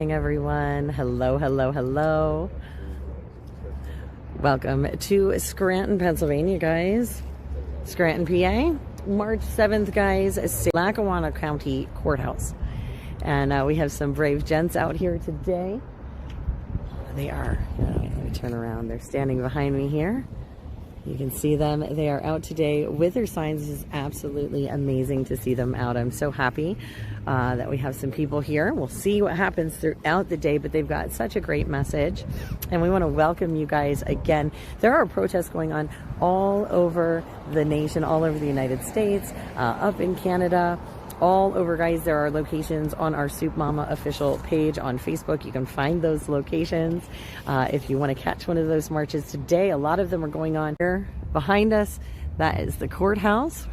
Everyone, hello, hello, hello. Welcome to Scranton, Pennsylvania, guys. Scranton, PA. March 7th, guys, Lackawanna County Courthouse. And we have some brave gents out here today. They are, let me turn around. They're standing behind me here. You can see them. They are out today with their signs. This is absolutely amazing to see them out. I'm so happy that we have some people here. We'll see what happens throughout the day, but they've got such a great message. And we want to welcome you guys again. There are protests going on all over the nation, all over the United States, up in Canada. All over, guys. There are locations on our SoupMamaOfficial page on Facebook. You can find those locations if you want to catch one of those marches today. A lot of them are going on here behind us. That is the courthouse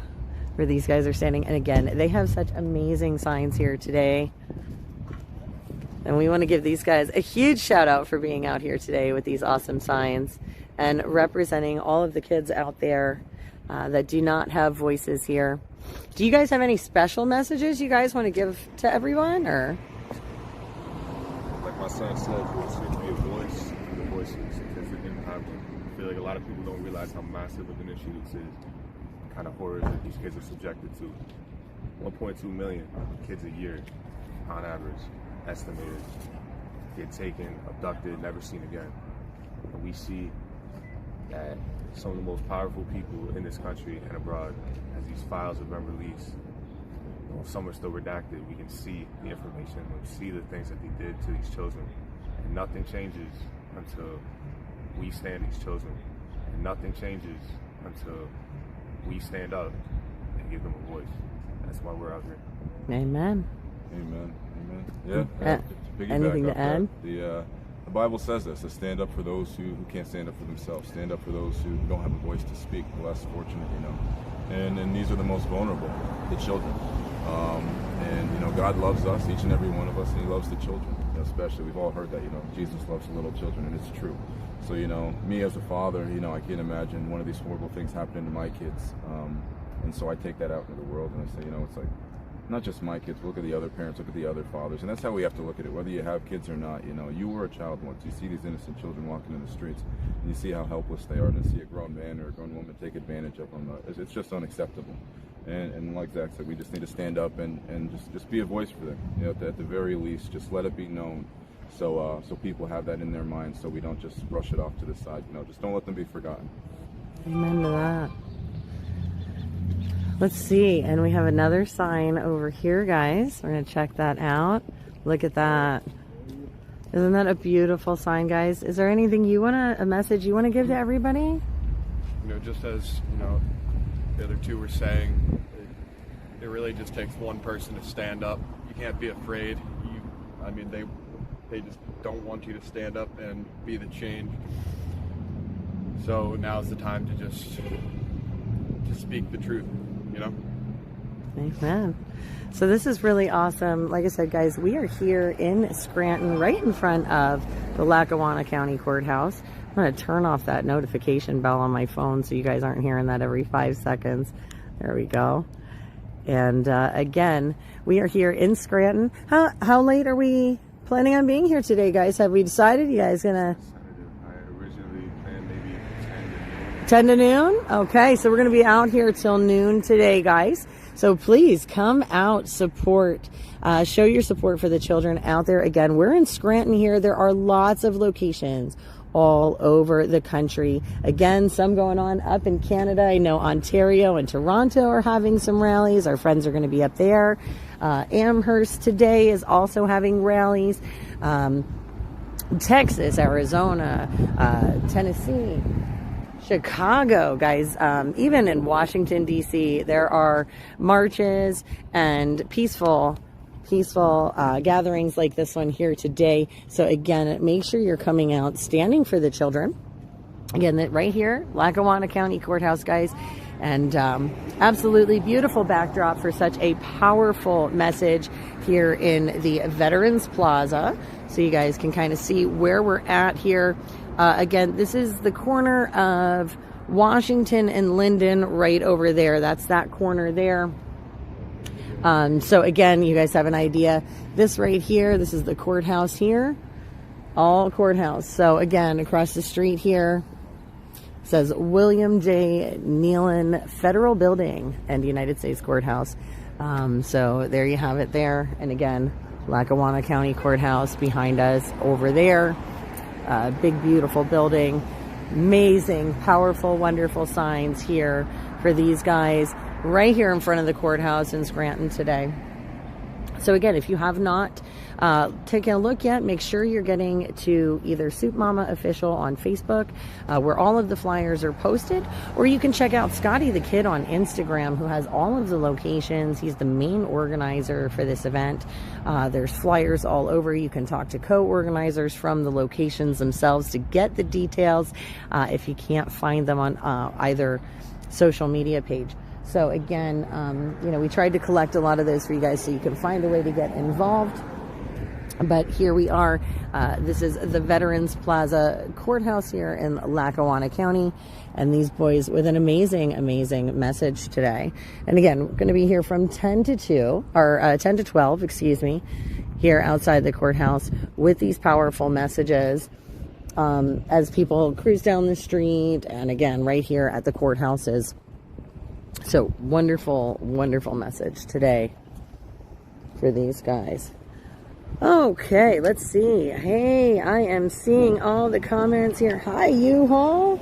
where these guys are standing. And again, they have such amazing signs here today. And we want to give these guys a huge shout out for being out here today with these awesome signs and representing all of the kids out there that do not have voices here. Do you guys have any special messages you guys want to give to everyone, or? Like my son said, it's going to be a voice for the voices because it didn't happen. I feel like a lot of people don't realize how massive of an issue this is, the kind of horrors that these kids are subjected to. 1.2 million kids a year, on average, estimated, get taken, abducted, never seen again. And we see that some of the most powerful people in this country and abroad, as these files have been released, some are still redacted, we can see the information, we see the things that they did to these children. And nothing changes until we stand these children. And nothing changes until we stand up and give them a voice. That's why we're out here. Amen. Amen. Amen. Yeah. Anything to add? The Bible says this, to stand up for those who can't stand up for themselves, stand up for those who don't have a voice to speak, the less fortunate, And these are the most vulnerable, the children. And God loves us, each and every one of us, and He loves the children, especially. We've all heard that, Jesus loves the little children, and it's true. So, me as a father, I can't imagine one of these horrible things happening to my kids. And so I take that out into the world, and I say, it's like, not just my kids, look at the other parents, look at the other fathers, and that's how we have to look at it, whether you have kids or not. You were a child once. You see these innocent children walking in the streets, and you see how helpless they are, and you see a grown man or a grown woman take advantage of them. It's just unacceptable. And like Zach said, we just need to stand up and just be a voice for them. At the very least, just let it be known, so people have that in their minds, so we don't just brush it off to the side. Just don't let them be forgotten. Amen to that. Let's see, and we have another sign over here, guys. We're going to check that out. Look at that. Isn't that a beautiful sign, guys? Is there anything a message you want to give to everybody? Just as, the other two were saying, it really just takes one person to stand up. You can't be afraid. They just don't want you to stand up and be the change. So now's the time to speak the truth. Amen. So this is really awesome. Like I said, guys, we are here in Scranton, right in front of the Lackawanna County Courthouse. I'm going to turn off that notification bell on my phone so you guys aren't hearing that every 5 seconds. There we go. And again, we are here in Scranton. How late are we planning on being here today, guys? Have we decided? You guys gonna? I originally planned maybe 10 to noon? Okay, so we're going to be out here till noon today, guys. So please come out, support, show your support for the children out there. Again, we're in Scranton here. There are lots of locations all over the country. Again, some going on up in Canada. I know Ontario and Toronto are having some rallies. Our friends are going to be up there. Amherst today is also having rallies. Texas, Arizona, Tennessee, Chicago, guys, even in Washington, D.C., there are marches and peaceful gatherings like this one here today. So again, make sure you're coming out, standing for the children. Again, right here, Lackawanna County Courthouse, guys. And absolutely beautiful backdrop for such a powerful message here in the Veterans Plaza. So you guys can kind of see where we're at here. Again, this is the corner of Washington and Linden right over there. That's that corner there. So again, you guys have an idea. This right here, this is the courthouse here. All courthouse. So again, across the street here says William J. Nealon Federal Building and United States Courthouse. So there you have it there. And again, Lackawanna County Courthouse behind us over there. Big, beautiful building. Amazing, powerful, wonderful signs here for these guys right here in front of the courthouse in Scranton today. So again, if you have not taken a look yet, make sure you're getting to either SoupMamaOfficial on Facebook, where all of the flyers are posted, or you can check out Scotty the Kid on Instagram, who has all of the locations. He's the main organizer for this event. There's flyers all over. You can talk to co-organizers from the locations themselves to get the details if you can't find them on either social media page. So again, you know, we tried to collect a lot of those for you guys so you can find a way to get involved. But here we are. This is the Veterans Plaza Courthouse here in Lackawanna County. And these boys with an amazing, amazing message today. And again, we're going to be here from 10 to 2, or 10 to 12, excuse me, here outside the courthouse with these powerful messages as people cruise down the street. And again, right here at the courthouses. So wonderful, wonderful message today for these guys. Okay, let's see. Hey, I am seeing all the comments here. Hi, U-Haul.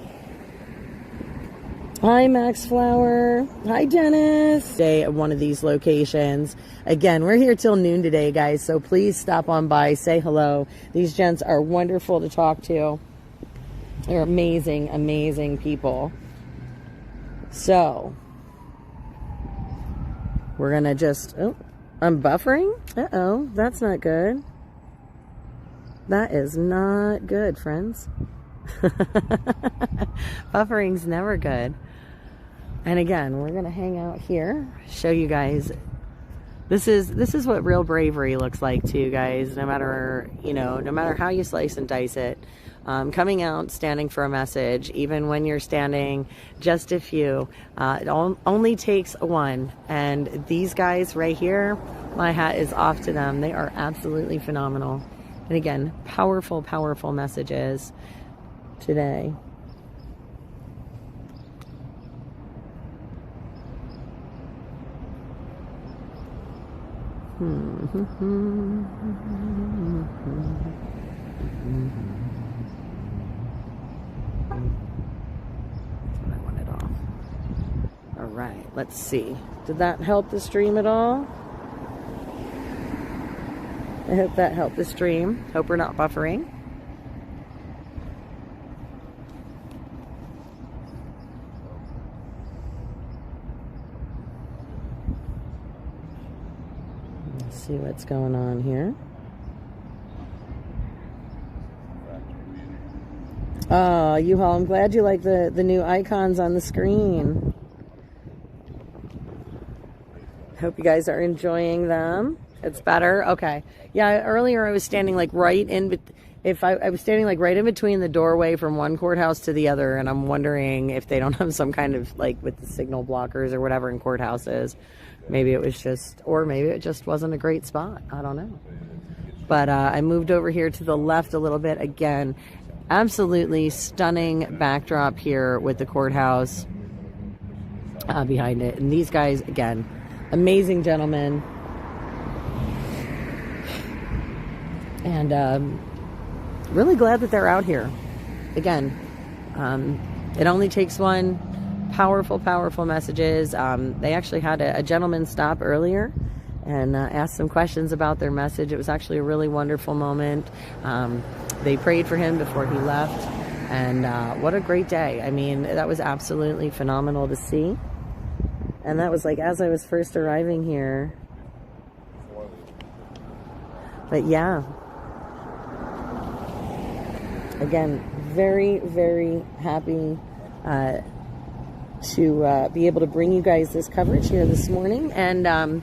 Hi, Max Flower. Hi, Dennis. Day at one of these locations. Again, we're here till noon today, guys, so please stop on by, say hello. These gents are wonderful to talk to. They're amazing, amazing people. So we're going to just, oh, I'm buffering. Uh-oh, that's not good. That is not good, friends. Buffering's never good. And again, we're going to hang out here, show you guys. This is what real bravery looks like to you guys, no matter, you know, no matter how you slice and dice it. Coming out, standing for a message, even when you're standing just a few. It only takes one. And these guys right here, my hat is off to them. They are absolutely phenomenal. And again, powerful, powerful messages today. Alright, let's see. Did that help the stream at all? I hope that helped the stream. Hope we're not buffering. Let's see what's going on here. Oh, U-Haul, I'm glad you like the new icons on the screen. Hope you guys are enjoying them. It's better? Okay. Yeah, earlier I was standing like right in, I was standing like right in between the doorway from one courthouse to the other, and I'm wondering if they don't have some kind of, like, with the signal blockers or whatever in courthouses. Maybe it was just, or maybe it just wasn't a great spot. I don't know. But I moved over here to the left a little bit. Again, absolutely stunning backdrop here with the courthouse behind it. And these guys, again, amazing gentlemen. And really glad that they're out here. Again, it only takes one. Powerful, powerful messages. They actually had a gentleman stop earlier and asked some questions about their message. It was actually a really wonderful moment. They prayed for him before he left. And what a great day. I mean, that was absolutely phenomenal to see. And that was like as I was first arriving here. But yeah. Again, very, very happy to be able to bring you guys this coverage here this morning. And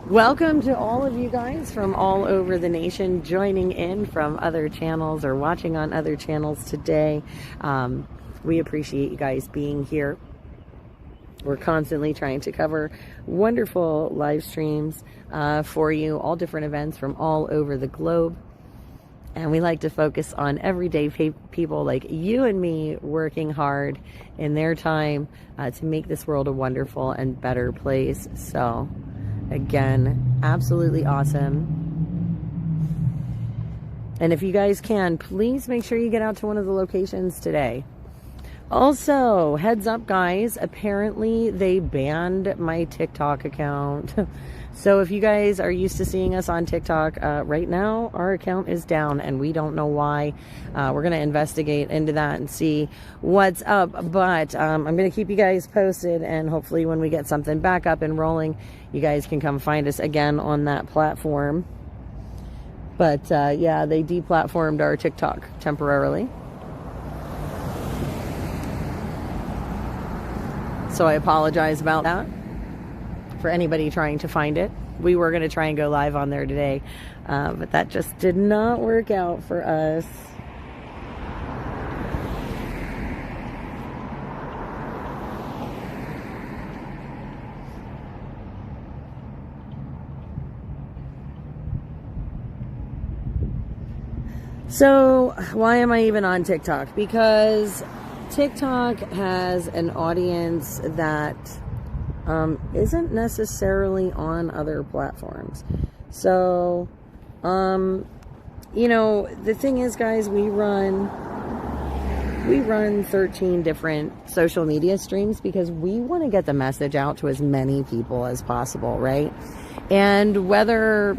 welcome to all of you guys from all over the nation joining in from other channels or watching on other channels today. We appreciate you guys being here. We're constantly trying to cover wonderful live streams for you, all different events from all over the globe. And we like to focus on everyday people like you and me working hard in their time to make this world a wonderful and better place. So, again, absolutely awesome. And if you guys can, please make sure you get out to one of the locations today. Also, heads up guys, apparently they banned my TikTok account. So if you guys are used to seeing us on TikTok, right now our account is down and we don't know why. We're going to investigate into that and see what's up. But I'm going to keep you guys posted, and hopefully when we get something back up and rolling, you guys can come find us again on that platform. But yeah, they deplatformed our TikTok temporarily. So I apologize about that for anybody trying to find it. We were going to try and go live on there today, but that just did not work out for us. So why am I even on TikTok? Because TikTok has an audience that isn't necessarily on other platforms. So, you know, the thing is, guys, we run 13 different social media streams because we want to get the message out to as many people as possible, right? And whether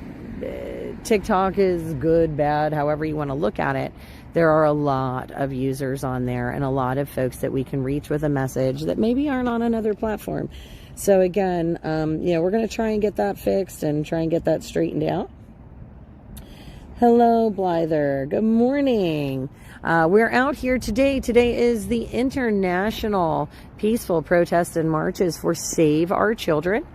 TikTok is good, bad, however you want to look at it, there are a lot of users on there and a lot of folks that we can reach with a message that maybe aren't on another platform. So again, you know, we're going to try and get that fixed and try and get that straightened out. Hello, Blyther. Good morning. We're out here today. Today is the International Peaceful Protests and Marches for Save Our Children.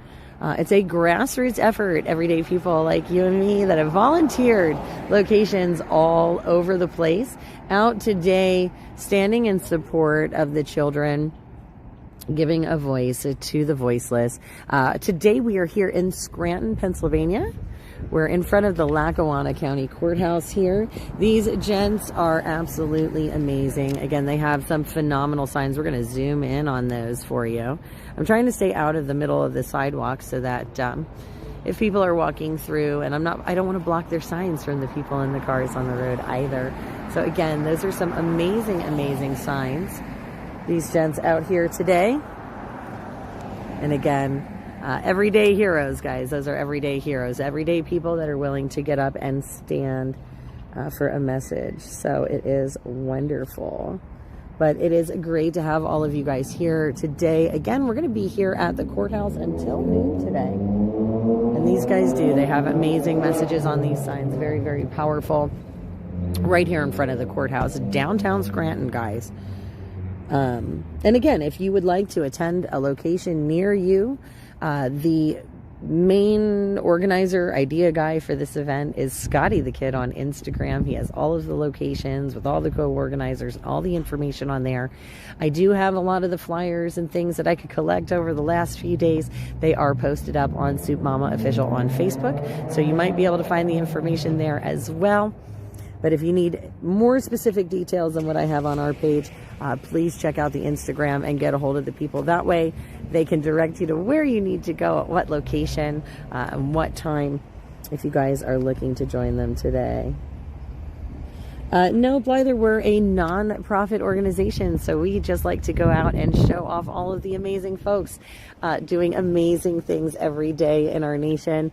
It's a grassroots effort, everyday people like you and me that have volunteered locations all over the place, out today standing in support of the children, giving a voice to the voiceless. Today we are here in Scranton, Pennsylvania. We're in front of the Lackawanna County Courthouse here. These gents are absolutely amazing. Again, they have some phenomenal signs. We're going to zoom in on those for you. I'm trying to stay out of the middle of the sidewalk so that if people are walking through, and I don't want to block their signs from the people in the cars on the road either. So again, those are some amazing, amazing signs. These gents out here today. And again, everyday heroes, guys. Those are everyday heroes. Everyday people that are willing to get up and stand for a message. So it is wonderful. But it is great to have all of you guys here today. Again, we're going to be here at the courthouse until noon today. And these guys do. They have amazing messages on these signs. Very, very powerful. Right here in front of the courthouse. Downtown Scranton, guys. And again, if you would like to attend a location near you, the main organizer, idea guy for this event is Scotty the Kid on Instagram. He has all of the locations with all the co-organizers, all the information on there. I do have a lot of the flyers and things that I could collect over the last few days. They are posted up on SoupMamaOfficial on Facebook, so you might be able to find the information there as well. But if you need more specific details than what I have on our page, please check out the Instagram and get a hold of the people. That way they can direct you to where you need to go, at what location, and what time, if you guys are looking to join them today. No, Blyther, we're a non-profit organization, so we just like to go out and show off all of the amazing folks doing amazing things every day in our nation.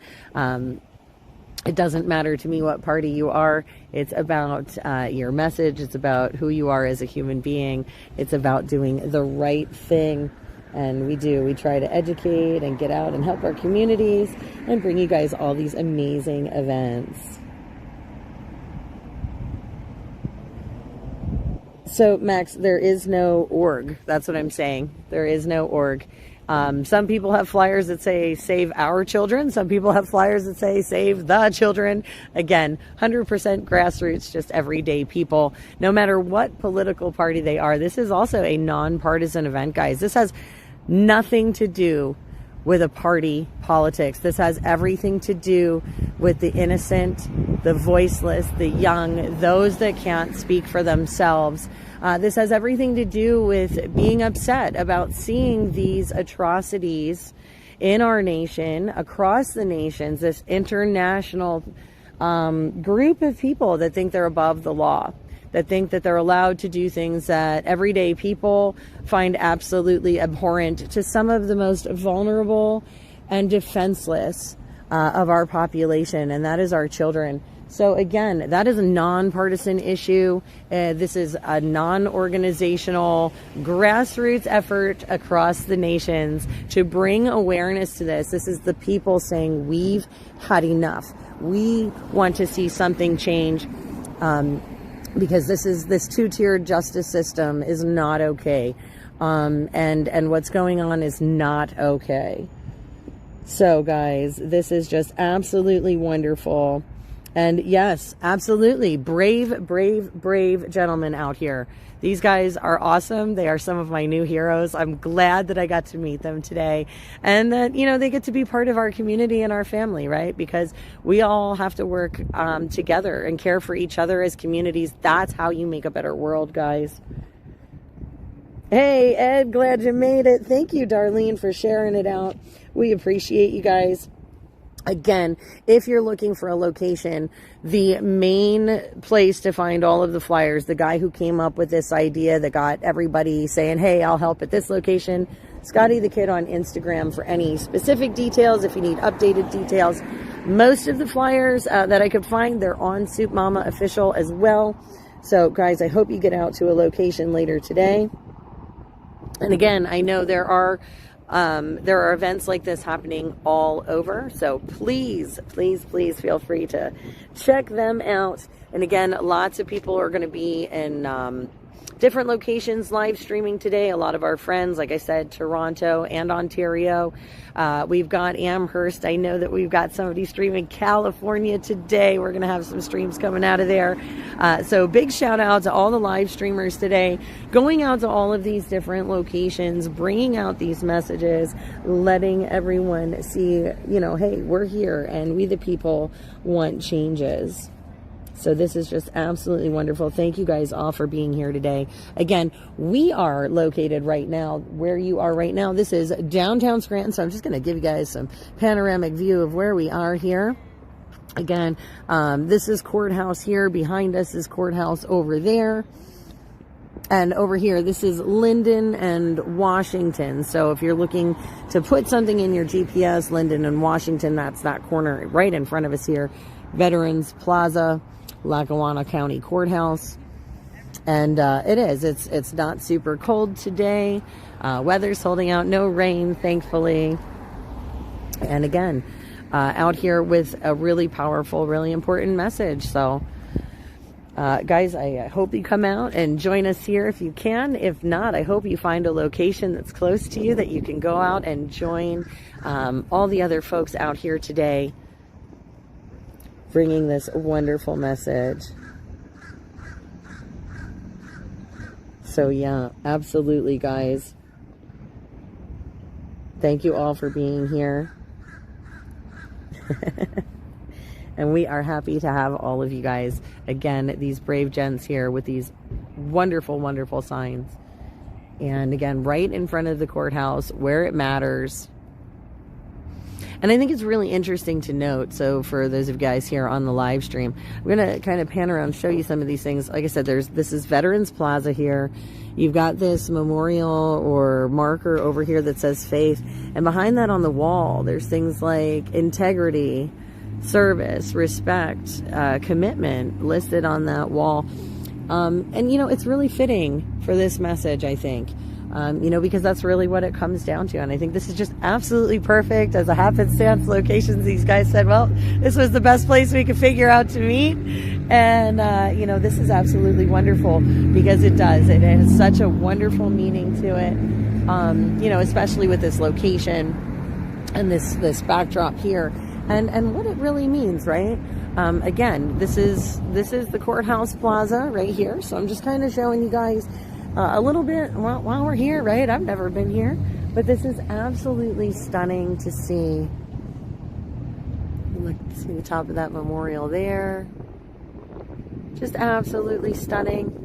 It doesn't matter to me what party you are. It's about your message. It's about who you are as a human being. It's about doing the right thing. And we do. We try to educate and get out and help our communities and bring you guys all these amazing events. So, Max, there is no org. That's what I'm saying. There is no org. Some people have flyers that say save our children. Some people have flyers that say save the children. Again, 100% grassroots, just everyday people, no matter what political party they are. This is also a nonpartisan event, guys. This has nothing to do with a party politics. This has everything to do with the innocent, the voiceless, the young, those that can't speak for themselves. This has everything to do with being upset about seeing these atrocities in our nation, across the nations, this international group of people that think they're above the law, that think that they're allowed to do things that everyday people find absolutely abhorrent to some of the most vulnerable and defenseless of our population, and that is our children. So again, that is a nonpartisan issue. This is a non-organizational grassroots effort across the nations to bring awareness to this. This is the people saying, we've had enough. We want to see something change. Because this two-tiered justice system is not okay. And what's going on is not okay. So guys, this is just absolutely wonderful. And yes, absolutely brave, brave, brave gentlemen out here. These guys are awesome. They are some of my new heroes. I'm glad that I got to meet them today, and that, you know, they get to be part of our community and our family, right? Because we all have to work together and care for each other as communities. That's how you make a better world, guys. Hey, Ed, glad you made it. Thank you, Darlene, for sharing it out. We appreciate you guys. Again, if you're looking for a location, the main place to find all of the flyers, the guy who came up with this idea that got everybody saying, hey, I'll help at this location, Scotty the Kid on Instagram for any specific details, if you need updated details. Most of the flyers that I could find, they're on SoupMamaOfficial as well. So, guys, I hope you get out to a location later today. And again, I know there are events like this happening all over, so please, please, please feel free to check them out. And again, lots of people are going to be in different locations live streaming today. A lot of our friends, like I said, Toronto and Ontario. We've got Amherst. I know that we've got somebody streaming California today. We're going to have some streams coming out of there. So big shout out to all the live streamers today, going out to all of these different locations, bringing out these messages, letting everyone see, you know, hey, we're here and we the people want changes. So this is just absolutely wonderful. Thank you guys all for being here today. Again, we are located right now where you are right now. This is downtown Scranton. So I'm just going to give you guys some panoramic view of where we are here. Again, this is Courthouse here. Behind us is Courthouse over there. And over here, this is Linden and Washington. So if you're looking to put something in your GPS, Linden and Washington, that's that corner right in front of us here. Veterans Plaza, Lackawanna County Courthouse. And it's not super cold today. Weather's holding out, no rain, thankfully. And again, out here with a really powerful, really important message. So guys, I hope you come out and join us here if you can. If not, I hope you find a location that's close to you that you can go out and join all the other folks out here today, bringing this wonderful message. So yeah, absolutely, guys. Thank you all for being here. And we are happy to have all of you guys. Again, these brave gents here with these wonderful, wonderful signs. And again, right in front of the courthouse where it matters. And I think it's really interesting to note, so for those of you guys here on the live stream, I'm going to kind of pan around and show you some of these things. Like I said, this is Veterans Plaza here. You've got this memorial or marker over here that says faith. And behind that on the wall, there's things like integrity, service, respect, commitment listed on that wall. And, you know, it's really fitting for this message, I think. You know, because that's really what it comes down to. And I think this is just absolutely perfect. As a happenstance locations, these guys said, well, this was the best place we could figure out to meet. And, you know, this is absolutely wonderful because it does. It has such a wonderful meaning to it, you know, especially with this location and this backdrop here and what it really means, right? Again, this is the Courthouse Plaza right here. So I'm just kind of showing you guys a little bit while we're here, right? I've never been here. But this is absolutely stunning to see. Look, see the top of that memorial there. Just absolutely stunning.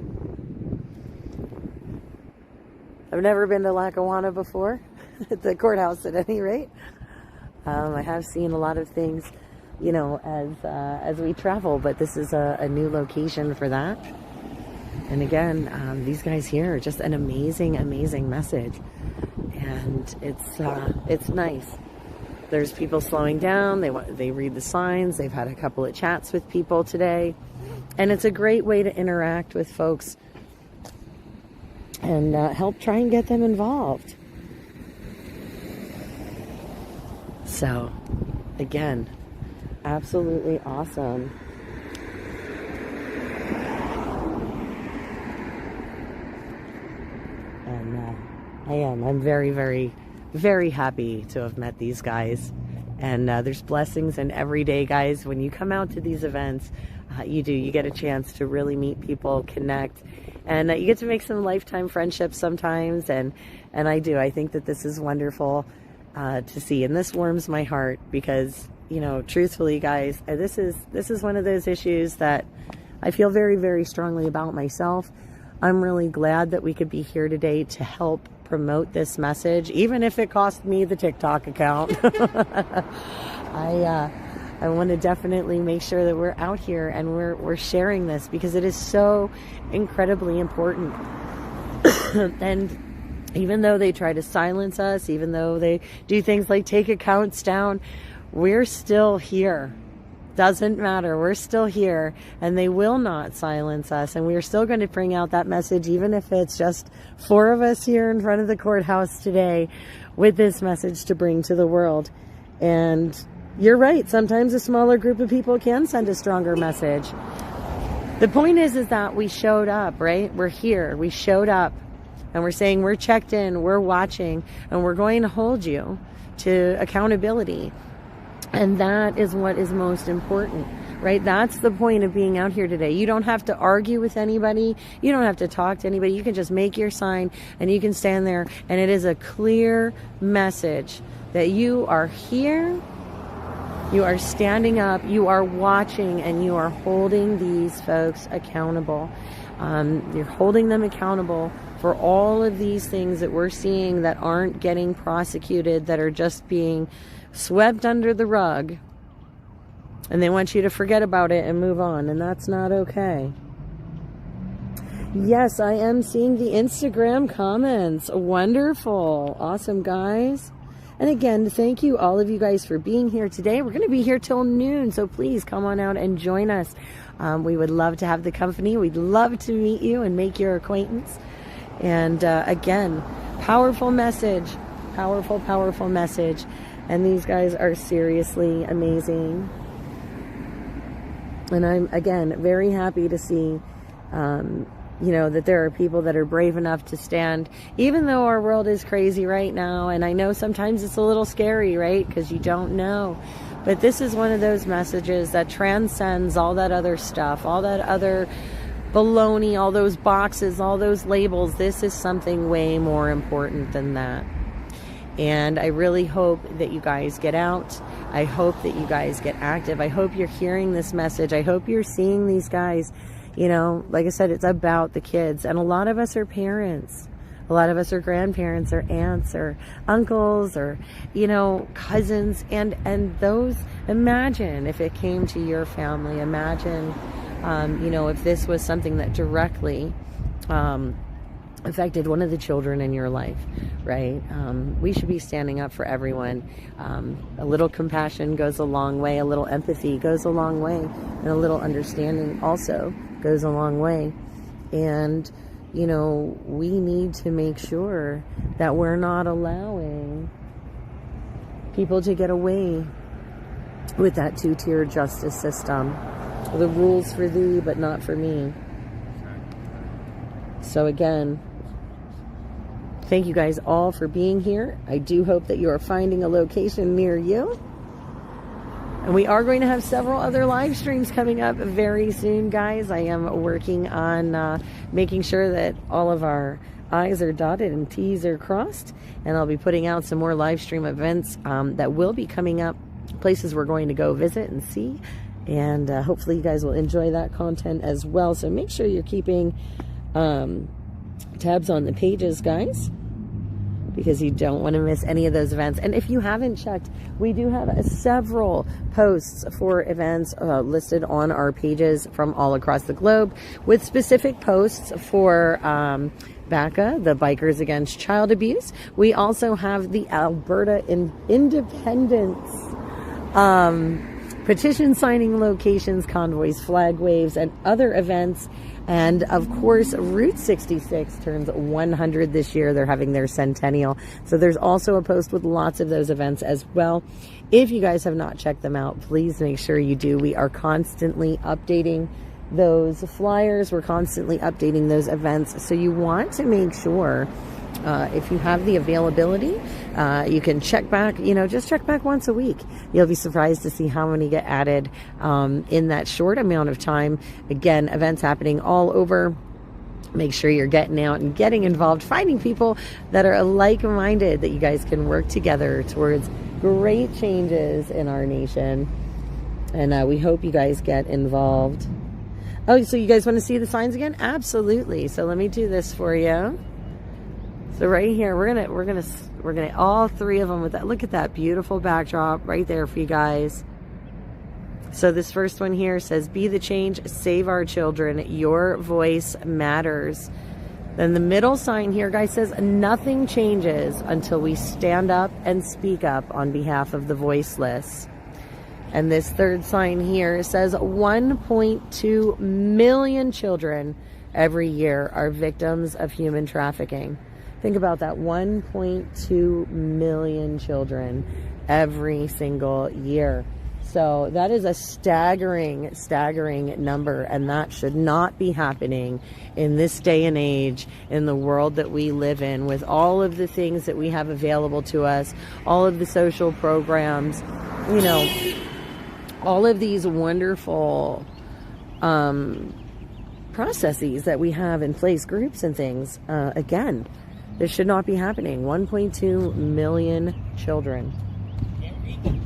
I've never been to Lackawanna before, at the courthouse at any rate. I have seen a lot of things, you know, as we travel, but this is a new location for that. And again, these guys here are just an amazing, amazing message. And it's nice. There's people slowing down. They read the signs. They've had a couple of chats with people today. And it's a great way to interact with folks and help try and get them involved. So, again, absolutely awesome. And I'm very, very, very happy to have met these guys. And there's blessings in every day, guys. When you come out to these events, you get a chance to really meet people, connect, and you get to make some lifetime friendships sometimes. And I think that this is wonderful to see, and this warms my heart because, you know, truthfully, guys, this is one of those issues that I feel very, very strongly about myself. I'm really glad that we could be here today to help promote this message, even if it cost me the TikTok account. I want to definitely make sure that we're out here and we're sharing this because it is so incredibly important. And even though they try to silence us, even though they do things like take accounts down, we're still here. Doesn't matter. We're still here, and they will not silence us. And we're still going to bring out that message, even if it's just 4 of us here in front of the courthouse today with this message to bring to the world. And you're right. Sometimes a smaller group of people can send a stronger message. The point is that we showed up, right? We're here. We showed up, and we're saying we're checked in, we're watching, and we're going to hold you to accountability. And that is what is most important, right? That's the point of being out here today. You don't have to argue with anybody. You don't have to talk to anybody. You can just make your sign and you can stand there. And it is a clear message that you are here, you are standing up, you are watching, and you are holding these folks accountable. You're holding them accountable for all of these things that we're seeing that aren't getting prosecuted, that are just being swept under the rug, and they want you to forget about it and move on, and that's not okay. Yes, I am seeing the Instagram comments. Wonderful. Awesome, guys. And again, thank you, all of you guys, for being here today. We're going to be here till noon, so please come on out and join us. We would love to have the company. We'd love to meet you and make your acquaintance. And again, powerful message. Powerful, powerful message. And these guys are seriously amazing. And I'm, again, very happy to see, you know, that there are people that are brave enough to stand, even though our world is crazy right now. And I know sometimes it's a little scary, right? Because you don't know. But this is one of those messages that transcends all that other stuff, all that other baloney, all those boxes, all those labels. This is something way more important than that. And I really hope that you guys get out. I hope that you guys get active. I hope you're hearing this message. I hope you're seeing these guys. You know, like I said, it's about the kids. And a lot of us are parents. A lot of us are grandparents or aunts or uncles or, you know, cousins. And those, imagine if it came to your family. Imagine, you know, if this was something that directly affected one of the children in your life, right? We should be standing up for everyone. A little compassion goes a long way. A little empathy goes a long way. And a little understanding also goes a long way. And, you know, we need to make sure that we're not allowing people to get away with that two-tier justice system. The rules for thee, but not for me. So again, thank you guys all for being here. I do hope that you are finding a location near you. And we are going to have several other live streams coming up very soon, guys. I am working on making sure that all of our I's are dotted and T's are crossed. And I'll be putting out some more live stream events that will be coming up, places we're going to go visit and see. And hopefully you guys will enjoy that content as well. So make sure you're keeping tabs on the pages, guys, because you don't want to miss any of those events. And if you haven't checked, we do have several posts for events listed on our pages from all across the globe, with specific posts for BACA, the Bikers Against Child Abuse. We also have the Alberta Independence petition signing locations, convoys, flag waves, and other events. And of course, Route 66 turns 100 this year. They're having their centennial. So there's also a post with lots of those events as well. If you guys have not checked them out, please make sure you do. We are constantly updating those flyers. We're constantly updating those events. So you want to make sure if you have the availability, you can check back, just check back once a week. You'll be surprised to see how many get added in that short amount of time. Again, events happening all over. Make sure you're getting out and getting involved, finding people that are like-minded, that you guys can work together towards great changes in our nation. And we hope you guys get involved. Oh, so you guys want to see the signs again? Absolutely. So let me do this for you. So right here, we're gonna all three of them with that. Look at that beautiful backdrop right there for you guys. So this first one here says, "Be the change, save our children. Your voice matters." Then the middle sign here, guys, says, "Nothing changes until we stand up and speak up on behalf of the voiceless." And this third sign here says, 1.2 million children every year are victims of human trafficking. Think about that, 1.2 million children every single year. So that is a staggering number, and that should not be happening in this day and age, in the world that we live in, with all of the things that we have available to us, all of the social programs, all of these wonderful processes that we have in place, groups and things. Again, this should not be happening. 1.2 million children. Can't read them?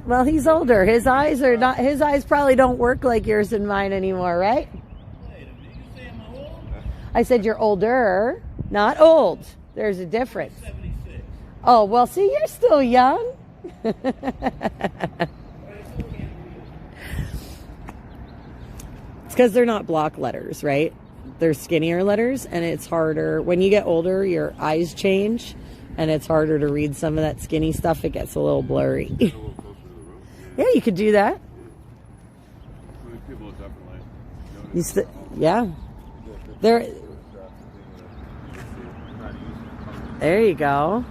Well, he's older. His eyes probably don't work like yours and mine anymore, right? Wait a minute, you say I'm old? I said you're older, not old. There's a difference. 76. Oh, well, see, you're still young. It's because they're not block letters, right? They're skinnier letters, and it's harder. When you get older, your eyes change, and it's harder to read some of that skinny stuff. It gets a little blurry. Yeah, you could do that. Yeah. There you go.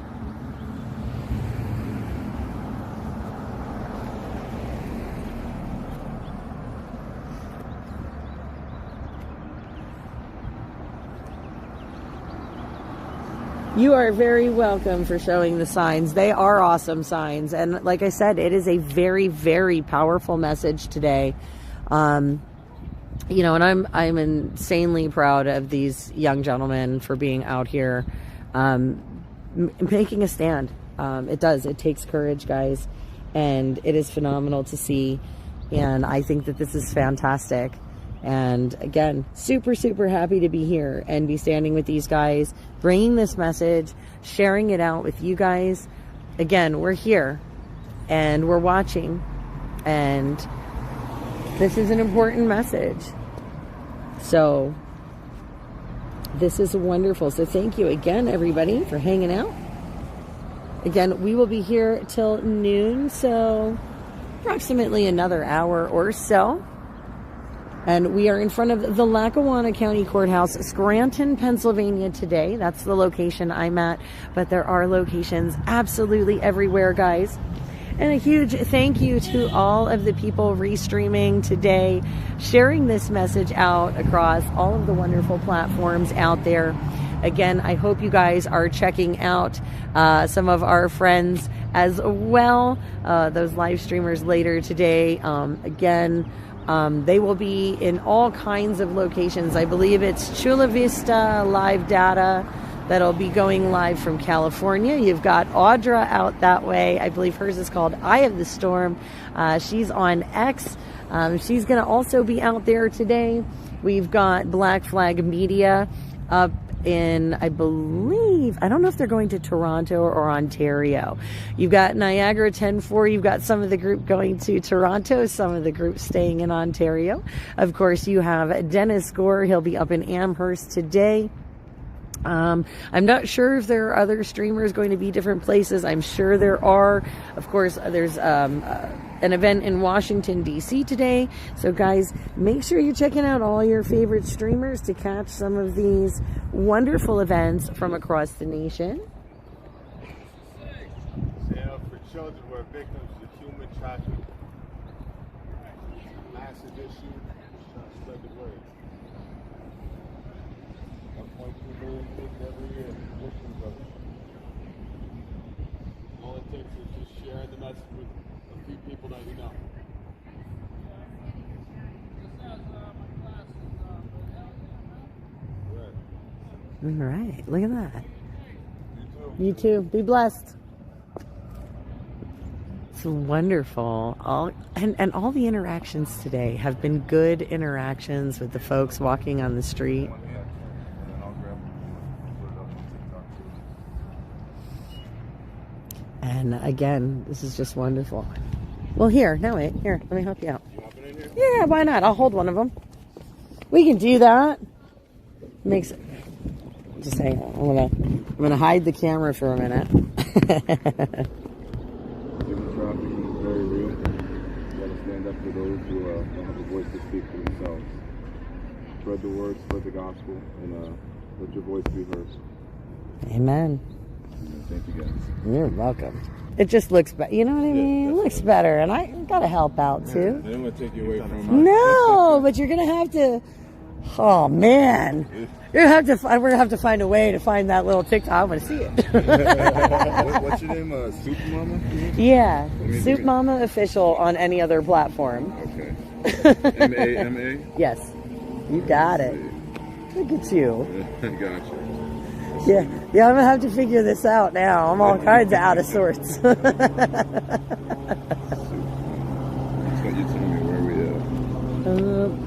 You are very welcome for showing the signs. They are awesome signs. And like I said, it is a very, very powerful message today. And I'm insanely proud of these young gentlemen for being out here, making a stand. It takes courage, guys. And it is phenomenal to see. And I think that this is fantastic. And again, super, super happy to be here and be standing with these guys, bringing this message, sharing it out with you guys. Again, we're here and we're watching, and this is an important message. So this is wonderful. So thank you again, everybody, for hanging out. Again, we will be here till noon, so approximately another hour or so. And we are in front of the Lackawanna County Courthouse, Scranton, Pennsylvania today. That's the location I'm at, but there are locations absolutely everywhere, guys. And a huge thank you to all of the people restreaming today, sharing this message out across all of the wonderful platforms out there. Again, I hope you guys are checking out some of our friends as well, those live streamers later today. Again, They will be in all kinds of locations. I believe it's Chula Vista Live Data that'll be going live from California. You've got Audra out that way. I believe hers is called Eye of the Storm. She's on X. She's going to also be out there today. We've got Black Flag Media up in, I believe, I don't know if they're going to Toronto or Ontario. You've got Niagara 10-4. You've got some of the group going to Toronto, some of the group staying in Ontario. Of course, you have Dennis Gore. He'll be up in Amherst today. I'm not sure if there are other streamers going to be different places. I'm sure there are. Of course, there's an event in Washington, D.C. today. So, guys, make sure you're checking out all your favorite streamers to catch some of these wonderful events from across the nation. For children who are victims of human trafficking, massive issue, spread the word. 1.2 million kids every year victims of it. All it takes is just sharing the message with a few people that you know. All right, look at that. You too. Be blessed. It's wonderful. All the interactions today have been good interactions with the folks walking on the street. And again, this is just wonderful. Well, here, no wait, here, let me help you out. Yeah, why not? I'll hold one of them. We can do that. Makes it. Just hang on. I'm gonna hide the camera for a minute. Human trafficking is very real. You gotta stand up for those who don't have a voice to speak for themselves. Spread the word, spread the gospel, and let your voice be heard. Amen. Thank you, guys. You're welcome. It just looks better. You know what I mean? It looks better, and I gotta help out too. I didn't want to take you away from No, but you're gonna have to. Oh man, we're gonna have to find a way to find that little TikTok. I want to see it. What's your name? SoupMama? Yeah, SoupMamaOfficial on any other platform. Okay. M-A-M-A? Yes, you got it. Look at you. Gotcha. Yeah, I'm gonna have to figure this out now. I'm all kinds of out of sorts. You tell me where we at.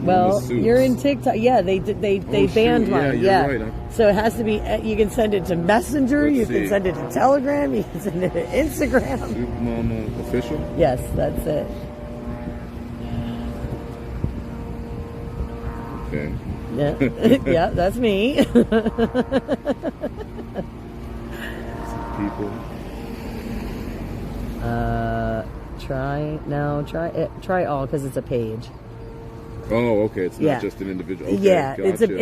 Well, you're in TikTok. Yeah, they banned mine. You're Yeah, right. so it has to be. You can send it to Messenger. You can send it to Telegram. You can send it to Instagram. SoupMamaOfficial? Yes, that's it. Okay. Yeah, yeah, that's me. People. Try all because it's a page. Oh, okay. It's not just an individual. Okay, yeah, gotcha.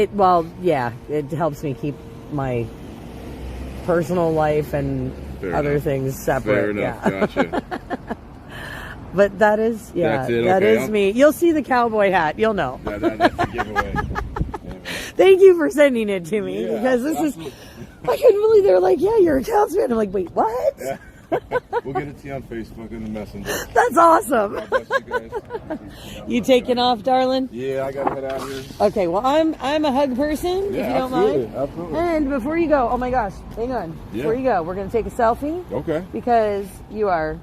it helps me keep my personal life and other things separate. Fair enough. Yeah. Gotcha. But that is, That's it, that okay. is me. You'll see the cowboy hat. You'll know. That's a giveaway. Thank you for sending it to me because this absolutely. is. I couldn't believe they're like, yeah, you're a townsman. I'm like, wait, what? Yeah. We'll get it to you on Facebook in the Messenger. That's awesome. God bless you guys. You taking off, darling? Yeah, I gotta head out here. Okay, well, I'm a hug person, if you don't mind. Absolutely. And before you go, oh my gosh, hang on. Yeah. Before you go, we're going to take a selfie. Okay. Because you are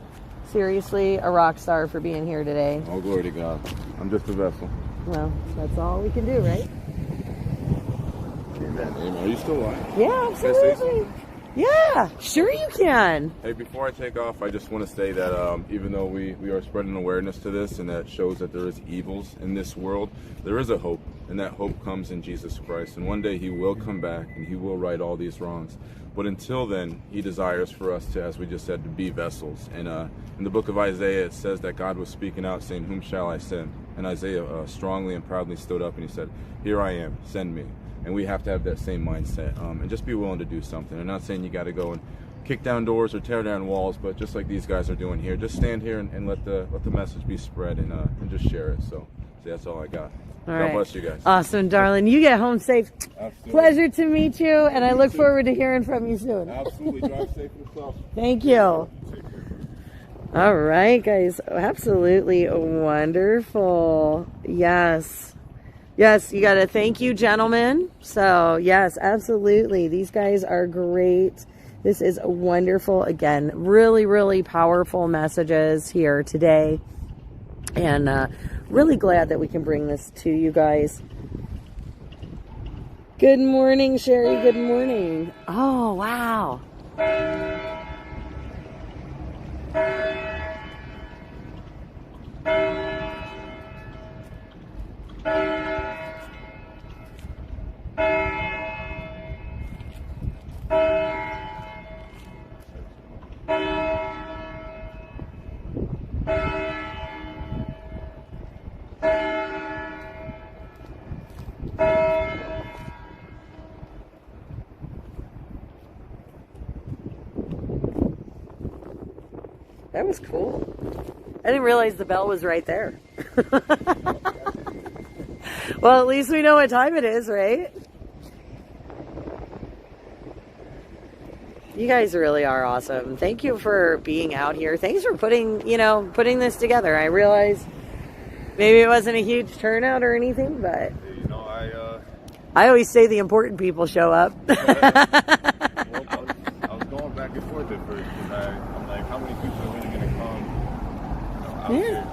seriously a rock star for being here today. All glory to God. I'm just a vessel. Well, that's all we can do, right? Amen. Amen. Are you still alive? Yeah, absolutely. Yeah, sure you can. Hey, before I take off, I just want to say that even though we are spreading awareness to this and that shows that there is evils in this world, there is a hope, and that hope comes in Jesus Christ. And one day he will come back and he will right all these wrongs. But until then, he desires for us to, as we just said, to be vessels. And in the book of Isaiah, it says that God was speaking out saying, "Whom shall I send?" And Isaiah strongly and proudly stood up and he said, "Here I am, send me." And we have to have that same mindset and just be willing to do something. I'm not saying you got to go and kick down doors or tear down walls, but just like these guys are doing here, just stand here and let the message be spread and just share it. So that's all I got. God bless you guys. Awesome, darling. You get home safe. Absolutely. Pleasure to meet you, and I look forward to hearing from you soon. Absolutely. Drive safe yourself. Thank you. All right, guys. Absolutely wonderful. Yes. Yes, you got to thank you, gentlemen. So, yes, absolutely. These guys are great. This is wonderful. Again, really, really powerful messages here today. And really glad that we can bring this to you guys. Good morning, Sherry. Good morning. Oh, wow. That was cool. I didn't realize the bell was right there. Well, at least we know what time it is, right? You guys really are awesome. Thank you for being out here. Thanks for putting this together. I realize maybe it wasn't a huge turnout or anything, but You know, I always say the important people show up. well, I was going back and forth at first because I'm like, how many people are really going to come out here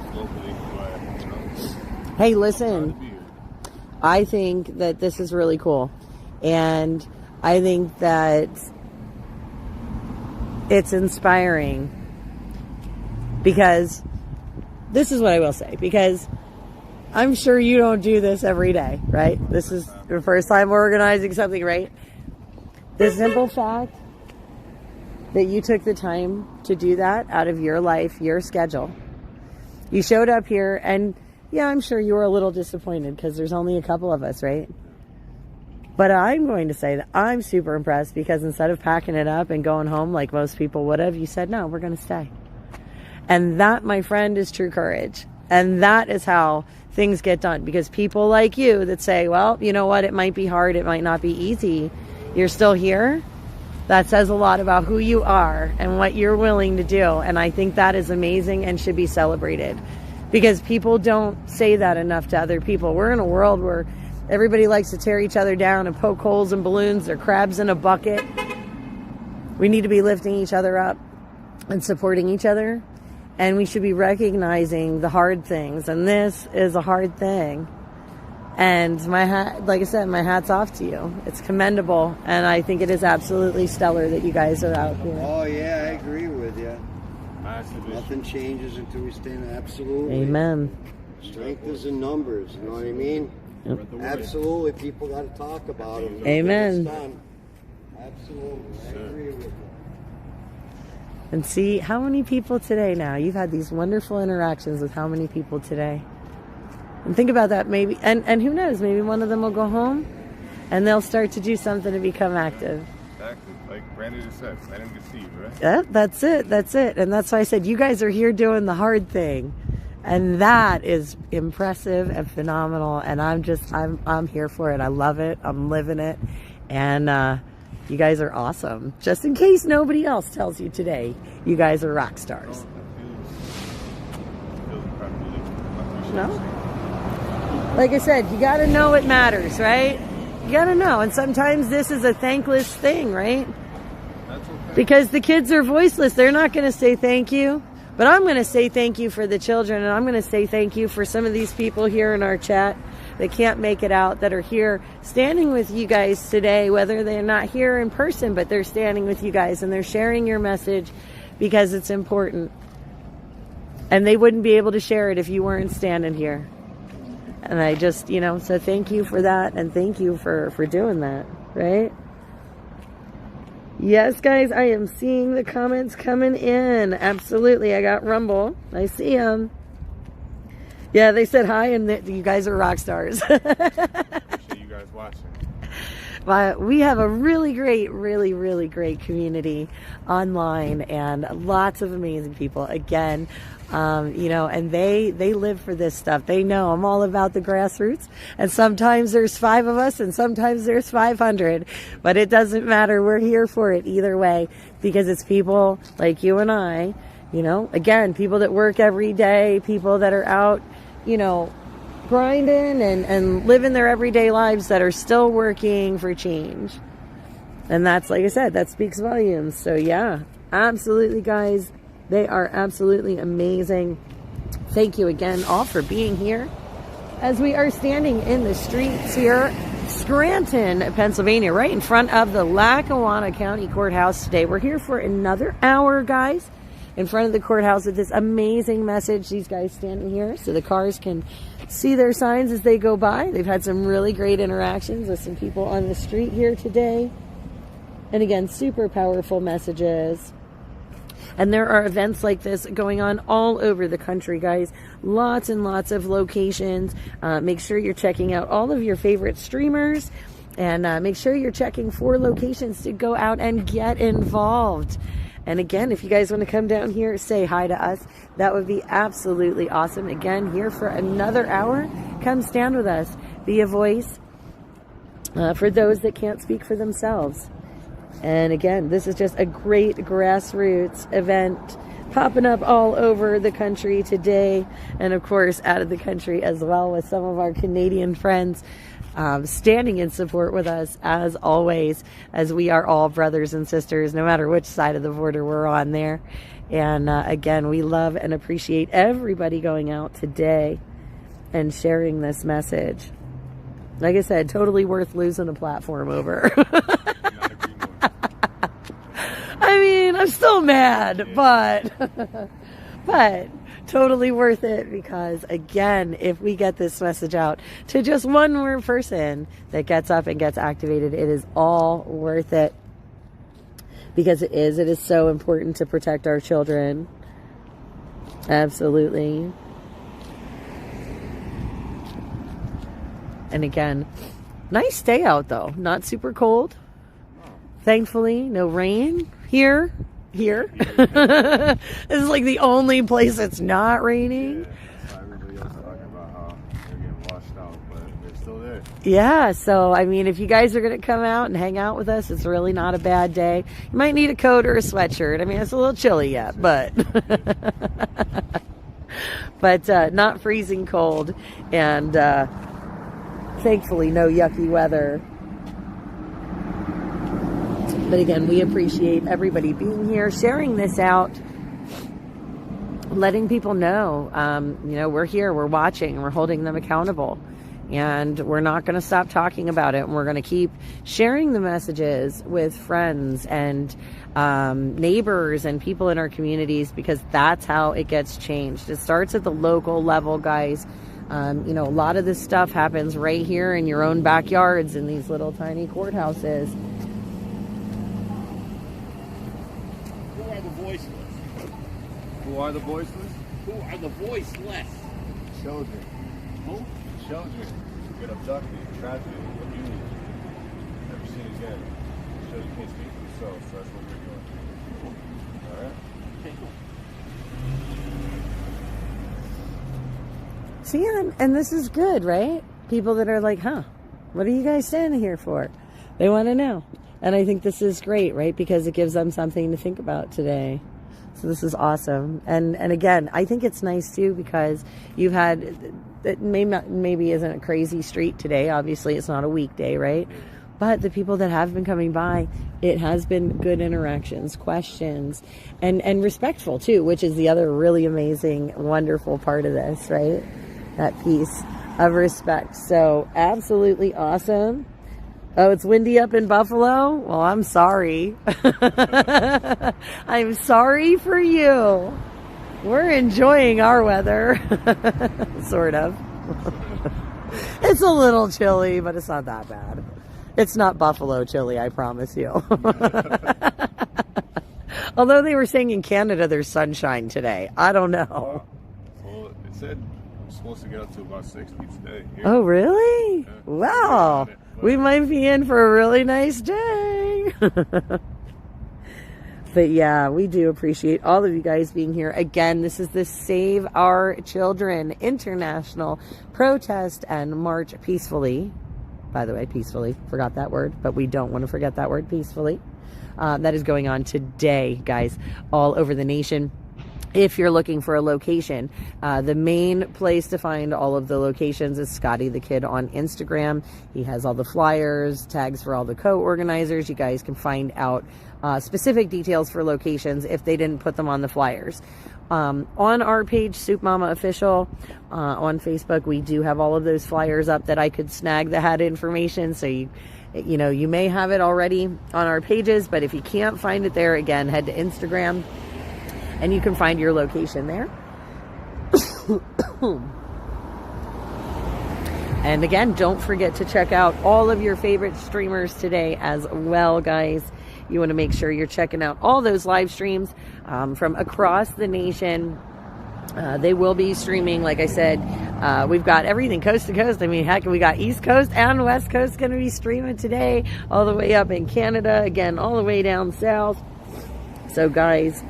just locally? But, Hey, listen, I think that this is really cool. And I think that it's inspiring because this is what I will say, because I'm sure you don't do this every day, right? This is the first time we're organizing something, right? The simple fact that you took the time to do that out of your life, your schedule. You showed up here and yeah, I'm sure you were a little disappointed because there's only a couple of us, right? But I'm going to say that I'm super impressed because instead of packing it up and going home like most people would have, you said, no, we're going to stay. And that, my friend, is true courage. And that is how things get done. Because people like you that say, well, you know what, it might be hard, it might not be easy, you're still here. That says a lot about who you are and what you're willing to do. And I think that is amazing and should be celebrated. Because people don't say that enough to other people. We're in a world where everybody likes to tear each other down and poke holes in balloons or crabs in a bucket. We need to be lifting each other up and supporting each other. And we should be recognizing the hard things. And this is a hard thing. And like I said, my hat's off to you. It's commendable. And I think it is absolutely stellar that you guys are out here. Oh, yeah, I agree with you. Nothing changes until we stand. Absolutely. Amen. Strength is in numbers. You know what I mean? Yep. Absolutely. People got to talk about them. Amen. Absolutely. I agree with you. And see how many people today now. You've had these wonderful interactions with how many people today. And think about that maybe. And who knows, maybe one of them will go home and they'll start to do something to become active. Exactly. Like Brandon just said, planting the seed, right? Yeah, that's it. That's it. And that's why I said you guys are here doing the hard thing. And that is impressive and phenomenal. And I'm here for it. I love it. I'm living it. And you guys are awesome. Just in case nobody else tells you today, you guys are rock stars. No? Like I said, you got to know it matters, right? You got to know. And sometimes this is a thankless thing, right? That's okay. Because the kids are voiceless. They're not going to say thank you. But I'm going to say thank you for the children. And I'm going to say thank you for some of these people here in our chat that can't make it out, that are here standing with you guys today, whether they're not here in person, but they're standing with you guys and they're sharing your message because it's important. And they wouldn't be able to share it if you weren't standing here. And I just, so thank you for that. And thank you for doing that, right? Yes, guys, I am seeing the comments coming in. Absolutely. I got Rumble. I see them. Yeah, they said hi and that you guys are rock stars. Appreciate you guys watching. we have a really great community online, and lots of amazing people. Again, you know, and they live for this stuff. They know I'm all about the grassroots, and sometimes there's 5 of us and sometimes there's 500, but it doesn't matter. We're here for it either way, because it's people like you and I, you know, again, people that work every day, people that are out, you know, grinding and living their everyday lives, that are still working for change. And that's, like I said, that speaks volumes. So yeah, absolutely, guys. They are absolutely amazing. Thank you again all for being here as we are standing in the streets here, Scranton, Pennsylvania, right in front of the Lackawanna County Courthouse today. We're here for another hour, guys, in front of the courthouse with this amazing message. These guys standing here so the cars can see their signs as they go by. They've had some really great interactions with some people on the street here today. And again, super powerful messages. And there are events like this going on all over the country, guys. Lots and lots of locations. Make sure you're checking out all of your favorite streamers. And make sure you're checking for locations to go out and get involved. And again, if you guys want to come down here, say hi to us. That would be absolutely awesome. Again, here for another hour. Come stand with us. Be a voice for those that can't speak for themselves. And again, this is just a great grassroots event popping up all over the country today. And of course, out of the country as well, with some of our Canadian friends standing in support with us, as always, as we are all brothers and sisters, no matter which side of the border we're on there. And again, we love and appreciate everybody going out today and sharing this message. Like I said, totally worth losing a platform over. I mean, I'm still mad, but totally worth it, because again, if we get this message out to just one more person that gets up and gets activated, it is all worth it, because it is so important to protect our children. Absolutely. And again, nice day out though, not super cold. Thankfully, no rain here. This is like the only place it's not raining. Yeah, everybody else talking about how they're getting washed out, but they're still there. Yeah, so I mean, if you guys are going to come out and hang out with us, it's really not a bad day. You might need a coat or a sweatshirt. I mean, it's a little chilly yet, but but not freezing cold, and thankfully no yucky weather. But again, we appreciate everybody being here, sharing this out, letting people know, you know, we're here, we're watching, we're holding them accountable, and we're not going to stop talking about it. And we're going to keep sharing the messages with friends and neighbors and people in our communities, because that's how it gets changed. It starts at the local level, guys. You know, a lot of this stuff happens right here in your own backyards, in these little tiny courthouses. Who are the voiceless? Who are the voiceless? Children. Who? Children. Get abducted, tragedy, abused, never seen again. Children can't speak for themselves, so that's what we're doing. Alright? Okay, cool. See, and this is good, right? People that are like, huh, what are you guys standing here for? They want to know. And I think this is great, right? Because it gives them something to think about today. So this is awesome. And again, I think it's nice too, because you've had, it maybe isn't a crazy street today. Obviously, it's not a weekday, right? But the people that have been coming by, it has been good interactions, questions, and respectful too, which is the other really amazing, wonderful part of this, right? That piece of respect. So absolutely awesome. Oh, it's windy up in Buffalo? Well, I'm sorry. I'm sorry for you. We're enjoying our weather. Sort of. It's a little chilly, but it's not that bad. It's not Buffalo chilly, I promise you. Although they were saying in Canada there's sunshine today. I don't know. Well, it said I'm supposed to get up to about 60 today. Here. Oh, really? Yeah. Wow. Yeah, We might be in for a really nice day. But yeah, we do appreciate all of you guys being here. Again, this is the Save Our Children International Protest and March Peacefully. By the way, peacefully. Forgot that word, but we don't want to forget that word, peacefully. That is going on today, guys, all over the nation. If you're looking for a location, the main place to find all of the locations is Scotty the Kid on Instagram. He has all the flyers, tags for all the co-organizers. You guys can find out specific details for locations if they didn't put them on the flyers. On our page, SoupMamaOfficial, on Facebook, we do have all of those flyers up that I could snag that had information. So you know, you may have it already on our pages, but if you can't find it there, again, head to Instagram and you can find your location there. And again, don't forget to check out all of your favorite streamers today as well, guys. You want to make sure you're checking out all those live streams from across the nation. They will be streaming, like I said. We've got everything coast to coast. I mean, heck, we got East Coast and West Coast going to be streaming today, all the way up in Canada, again, all the way down south. So, guys,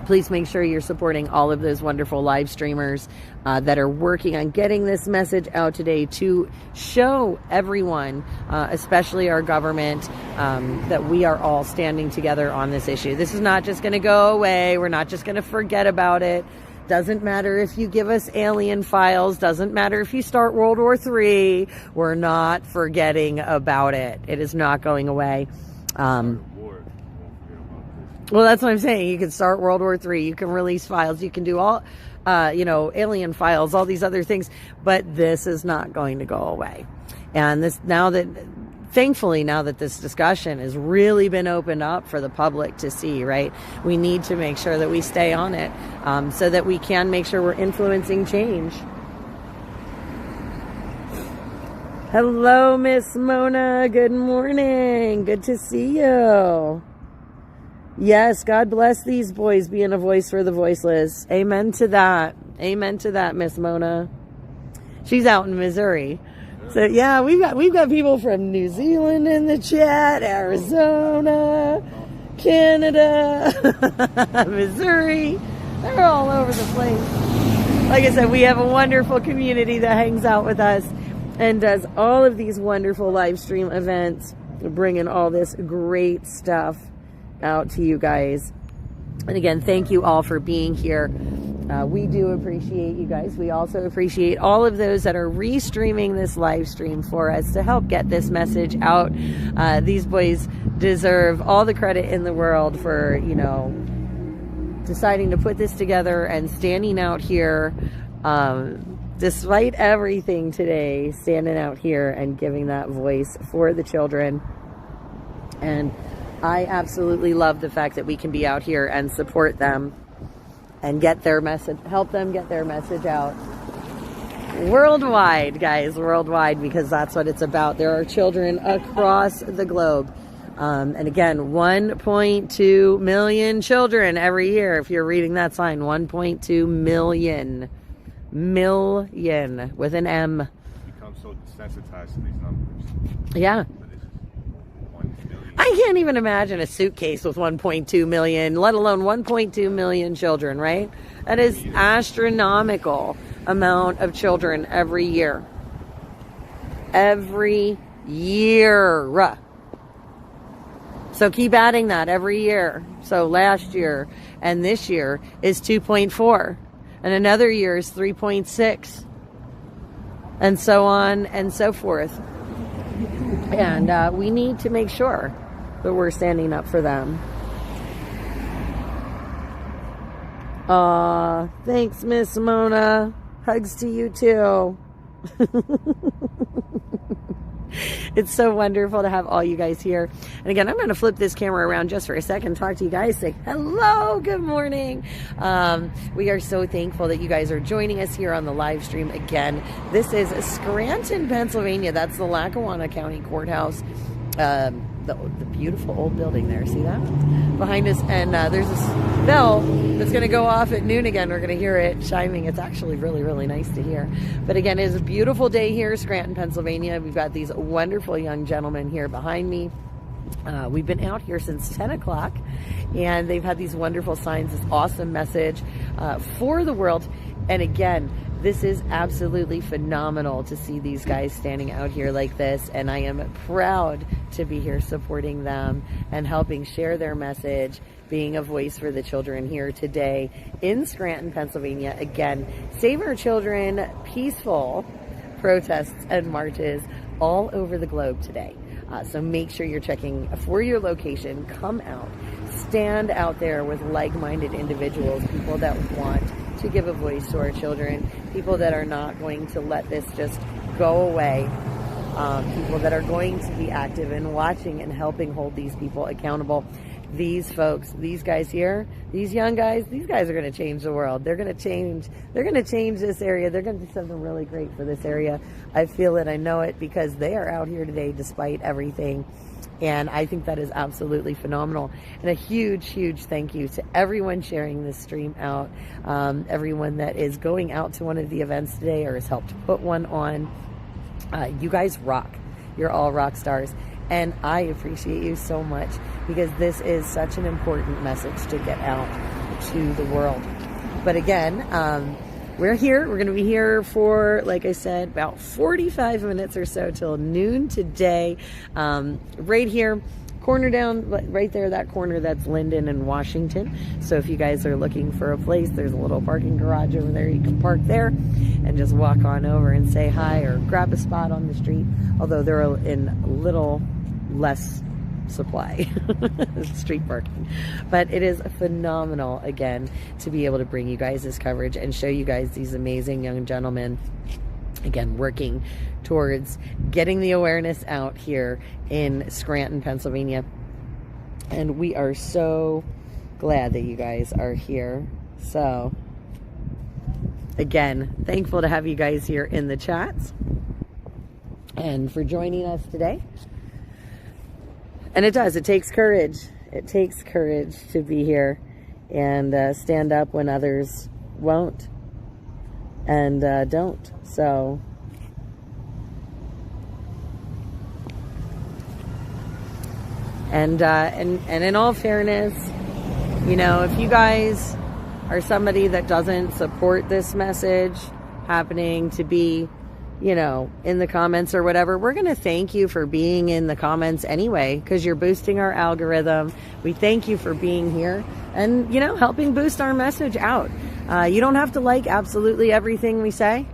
please make sure you're supporting all of those wonderful live streamers that are working on getting this message out today to show everyone, especially our government, that we are all standing together on this issue. This is not just going to go away. We're not just going to forget about it. Doesn't matter if you give us alien files. Doesn't matter if you start World War III. We're not forgetting about it. It is not going away. Well, that's what I'm saying. You can start World War III. You can release files. You can do all, you know, alien files, all these other things. But this is not going to go away. And this, now that, thankfully, now that this discussion has really been opened up for the public to see, right? We need to make sure that we stay on it so that we can make sure we're influencing change. Hello, Miss Mona. Good morning. Good to see you. Yes, God bless these boys being a voice for the voiceless. Amen to that. Amen to that, Miss Mona. She's out in Missouri. So yeah, we've got people from New Zealand in the chat, Arizona, Canada, Missouri. They're all over the place. Like I said, we have a wonderful community that hangs out with us and does all of these wonderful live stream events, bringing all this great stuff out to you guys. And again, thank you all for being here. We do appreciate you guys. We also appreciate all of those that are restreaming this live stream for us to help get this message out. These boys deserve all the credit in the world for, you know, deciding to put this together and standing out here, despite everything today, standing out here and giving that voice for the children. And I absolutely love the fact that we can be out here and support them and get their message, help them get their message out worldwide, guys, worldwide, because that's what it's about. There are children across the globe. And again, 1.2 million children every year. If you're reading that sign, 1.2 million. Million with an M. Become so desensitized to these numbers. Yeah. I can't even imagine a suitcase with 1.2 million, let alone 1.2 million children, right? That is astronomical amount of children every year. Every year. So keep adding that every year. So last year and this year is 2.4. And another year is 3.6. And so on and so forth. And we need to make sure that we're standing up for them. Thanks, Miss Mona. Hugs to you too. It's so wonderful to have all you guys here. And again, I'm going to flip this camera around just for a second, talk to you guys, say hello, good morning. We are so thankful that you guys are joining us here on the live stream again. This is Scranton, Pennsylvania. That's the Lackawanna County Courthouse. the beautiful old building there. See that? Behind us. And there's this bell that's going to go off at noon again. We're going to hear it chiming. It's actually really, really nice to hear. But again, it is a beautiful day here, Scranton, Pennsylvania. We've got these wonderful young gentlemen here behind me. We've been out here since 10 o'clock, and they've had these wonderful signs, this awesome message for the world. And again, this is absolutely phenomenal to see these guys standing out here like this, and I am proud to be here supporting them and helping share their message, being a voice for the children here today in Scranton, Pennsylvania. Again, Save Our Children, peaceful protests and marches all over the globe today. So make sure you're checking for your location. Come out, stand out there with like-minded individuals, people that want to give a voice to our children, people that are not going to let this just go away, people that are going to be active and watching and helping hold these people accountable. These folks, these guys here, these young guys, these guys are going to change the world. They're going to change this area. They're going to do something really great for this area. I feel it, I know it, because they are out here today despite everything. And I think that is absolutely phenomenal. And a huge, huge thank you to everyone sharing this stream out, everyone that is going out to one of the events today or has helped put one on. You guys rock. You're all rock stars. And I appreciate you so much, because this is such an important message to get out to the world. But again, we're here. We're going to be here for, like I said, about 45 minutes or so till noon today. Right here, corner down, right there, that corner, that's Linden and Washington. So if you guys are looking for a place, there's a little parking garage over there. You can park there and just walk on over and say hi or grab a spot on the street. Although they're in little less supply street parking, but it is phenomenal again to be able to bring you guys this coverage and show you guys these amazing young gentlemen again working towards getting the awareness out here in Scranton, Pennsylvania. And we are so glad that you guys are here. So again, thankful to have you guys here in the chats and for joining us today. And it takes courage. It takes courage to be here and stand up when others won't and don't. So and in all fairness, you know, if you guys are somebody that doesn't support this message happening to be, you know, in the comments or whatever, we're going to thank you for being in the comments anyway, because you're boosting our algorithm. We thank you for being here and, you know, helping boost our message out. You don't have to like absolutely everything we say.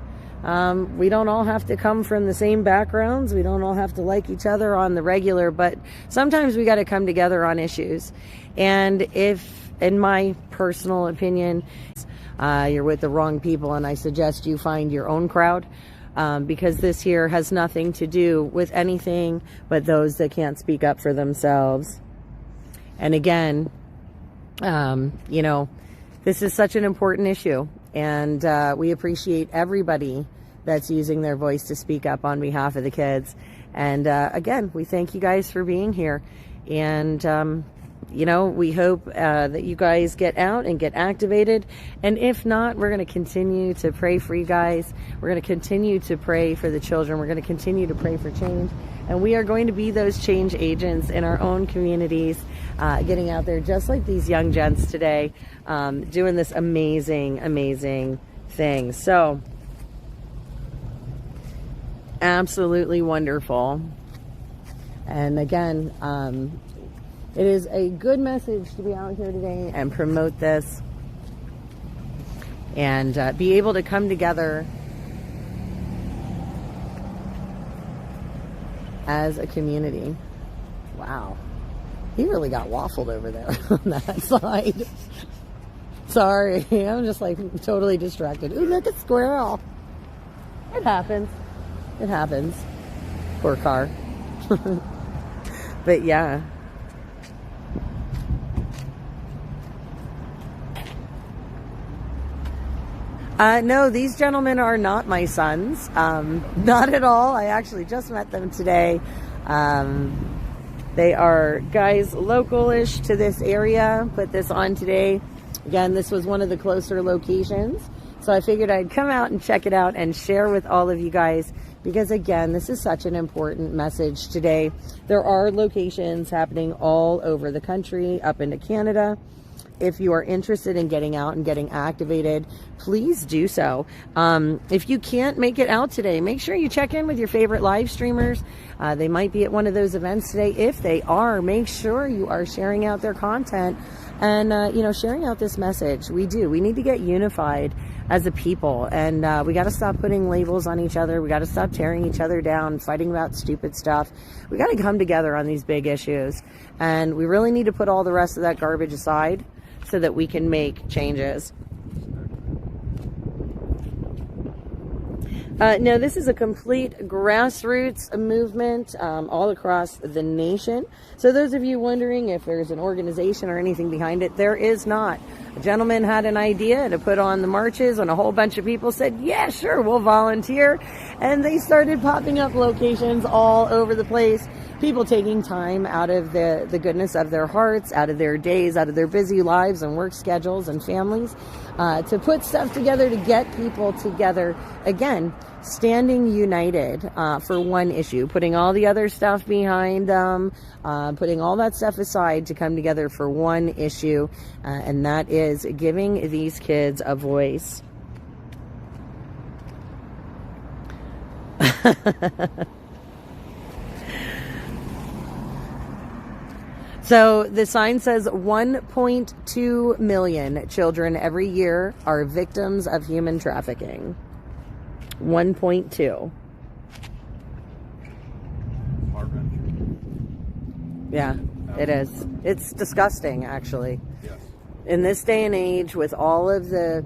We don't all have to come from the same backgrounds. We don't all have to like each other on the regular, but sometimes we got to come together on issues. And if, in my personal opinion, you're with the wrong people, and I suggest you find your own crowd. Because this here has nothing to do with anything but those that can't speak up for themselves. And again, you know, this is such an important issue, and we appreciate everybody that's using their voice to speak up on behalf of the kids. And again, we thank you guys for being here. And you know, we hope that you guys get out and get activated. And if not, we're going to continue to pray for you guys. We're going to continue to pray for the children. We're going to continue to pray for change. And we are going to be those change agents in our own communities, getting out there just like these young gents today, doing this amazing, amazing thing. So, absolutely wonderful. And again, it is a good message to be out here today and promote this and be able to come together as a community. Wow. He really got waffled over there on that side. Sorry, I'm just like totally distracted. Ooh, look at squirrel. It happens. It happens. Poor car. But yeah. No, these gentlemen are not my sons. Not at all. I actually just met them today. They are guys local-ish to this area, put this on today. Again, this was one of the closer locations. So I figured I'd come out and check it out and share with all of you guys, because again, this is such an important message today. There are locations happening all over the country, up into Canada. If you are interested in getting out and getting activated, please do so. If you can't make it out today, make sure you check in with your favorite live streamers. They might be at one of those events today. If they are, make sure you are sharing out their content and, you know, sharing out this message. We need to get unified as a people, and we got to stop putting labels on each other. We got to stop tearing each other down, fighting about stupid stuff. We got to come together on these big issues, and we really need to put all the rest of that garbage aside so that we can make changes. No, this is a complete grassroots movement all across the nation. So those of you wondering if there's an organization or anything behind it, there is not. A gentleman had an idea to put on the marches, and a whole bunch of people said, yeah, sure, we'll volunteer. And they started popping up locations all over the place. People taking time out of the goodness of their hearts, out of their days, out of their busy lives and work schedules and families, to put stuff together to get people together. Again, standing united for one issue, putting all the other stuff behind them, putting all that stuff aside to come together for one issue, and that is giving these kids a voice. So the sign says 1.2 million children every year are victims of human trafficking. 1.2. Yeah, it is. It's disgusting, actually. Yes. In this day and age, with all of the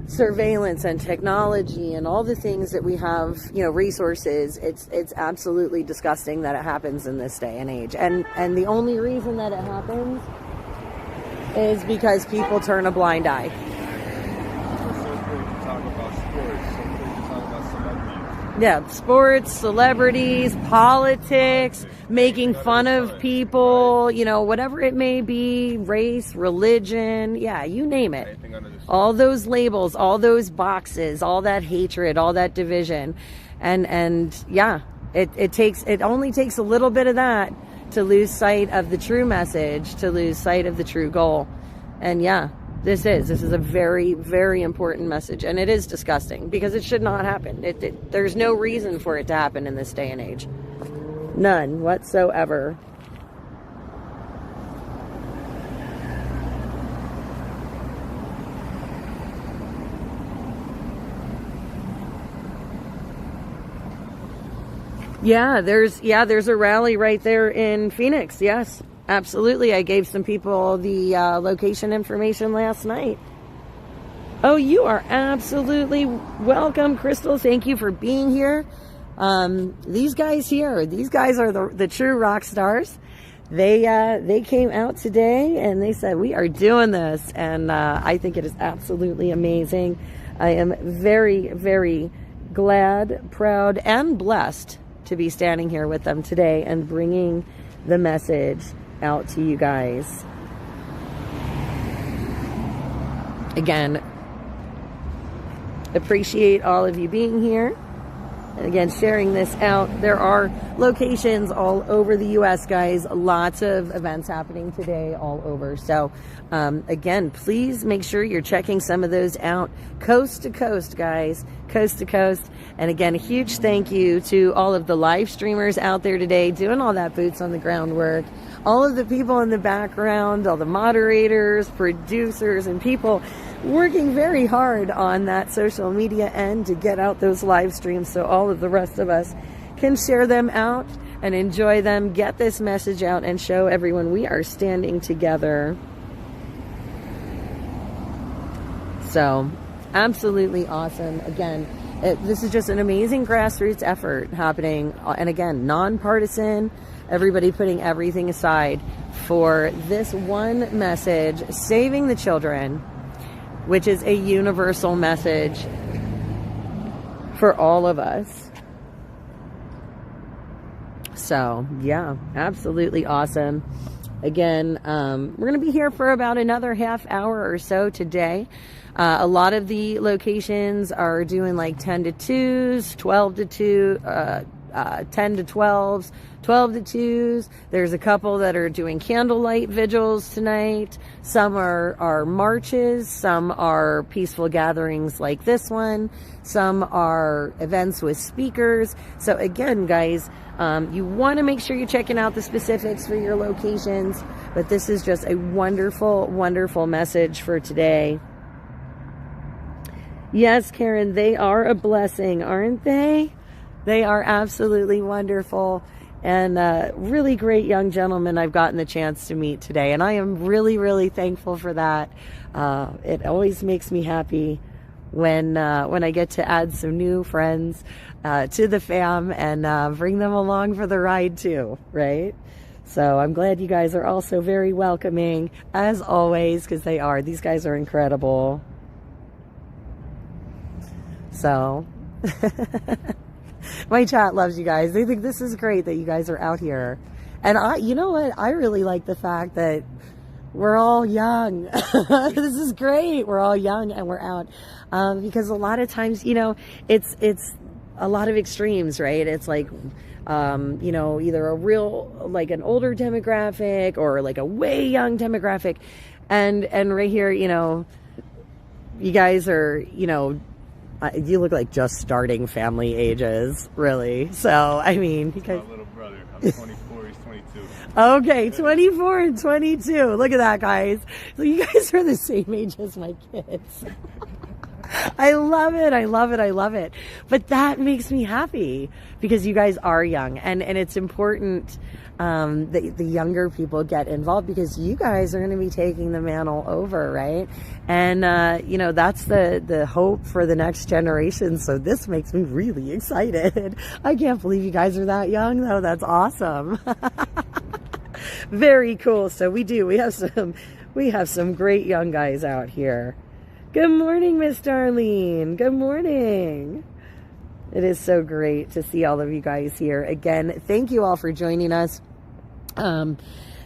surveillance and technology and all the things that we have, you know, resources, it's absolutely disgusting that it happens in this day and age. And the only reason that it happens is because people turn a blind eye. Yeah, sports, celebrities, politics, making fun of people, you know, whatever it may be, race, religion, yeah, you name it. All those labels, all those boxes, all that hatred, all that division. And yeah, it only takes a little bit of that to lose sight of the true message, to lose sight of the true goal. And yeah, this is a very, very important message, and it is disgusting because it should not happen. There's no reason for it to happen in this day and age. None whatsoever. Yeah, there's a rally right there in Phoenix. Yes. Absolutely. I gave some people the location information last night. Oh, you are absolutely welcome, Crystal. Thank you for being here. These guys here, these guys are the true rock stars. They came out today and they said, we are doing this. And I think it is absolutely amazing. I am very, very glad, proud, and blessed to be standing here with them today and bringing the message out to you guys. Again, appreciate all of you being here. And again, sharing this out. There are locations all over the U.S., guys. Lots of events happening today all over. So, again, please make sure you're checking some of those out. Coast to coast, guys. Coast to coast. And again, a huge thank you to all of the live streamers out there today doing all that boots on the ground work. All of the people in the background, all the moderators, producers, and people working very hard on that social media end to get out those live streams so all of the rest of us can share them out and enjoy them, get this message out, and show everyone we are standing together. So, absolutely awesome. Again, this is just an amazing grassroots effort happening, and again, nonpartisan. Everybody putting everything aside for this one message, saving the children, which is a universal message for all of us. So yeah, absolutely awesome. Again, we're going to be here for about another half hour or so today. A lot of the locations are doing like 10 to 2s, 12 to 2, 10 to 12s, 12 to 2s. There's a couple that are doing candlelight vigils tonight. Some are marches. Some are peaceful gatherings like this one. Some are events with speakers. So again, guys, you want to make sure you're checking out the specifics for your locations. But this is just a wonderful, wonderful message for today. Yes, Karen, they are a blessing, aren't they? They are absolutely wonderful and really great young gentlemen I've gotten the chance to meet today. And I am really, really thankful for that. It always makes me happy when I get to add some new friends to the fam and bring them along for the ride too, right? So I'm glad you guys are also very welcoming, as always, because they are. These guys are incredible. So... my chat loves you guys. They think this is great that you guys are out here. And you know what? I really like the fact that we're all young. This is great. We're all young and we're out. Because a lot of times, you know, it's a lot of extremes, right? It's like, you know, either a real, like an older demographic or like a way young demographic. And right here, you know, you guys are, you know, you look like just starting family ages, really. So, I mean... My little brother. I'm 24, he's 22. Okay, 24 and 22. Look at that, guys. So you guys are the same age as my kids. I love it. I love it. I love it. But that makes me happy because you guys are young. And it's important that the younger people get involved because you guys are going to be taking the mantle over, right? And, you know, that's the hope for the next generation. So this makes me really excited. I can't believe you guys are that young, though. That's awesome. Very cool. So we have some great young guys out here. Good morning, Miss Darlene. Good morning. It is so great to see all of you guys here. Again, thank you all for joining us.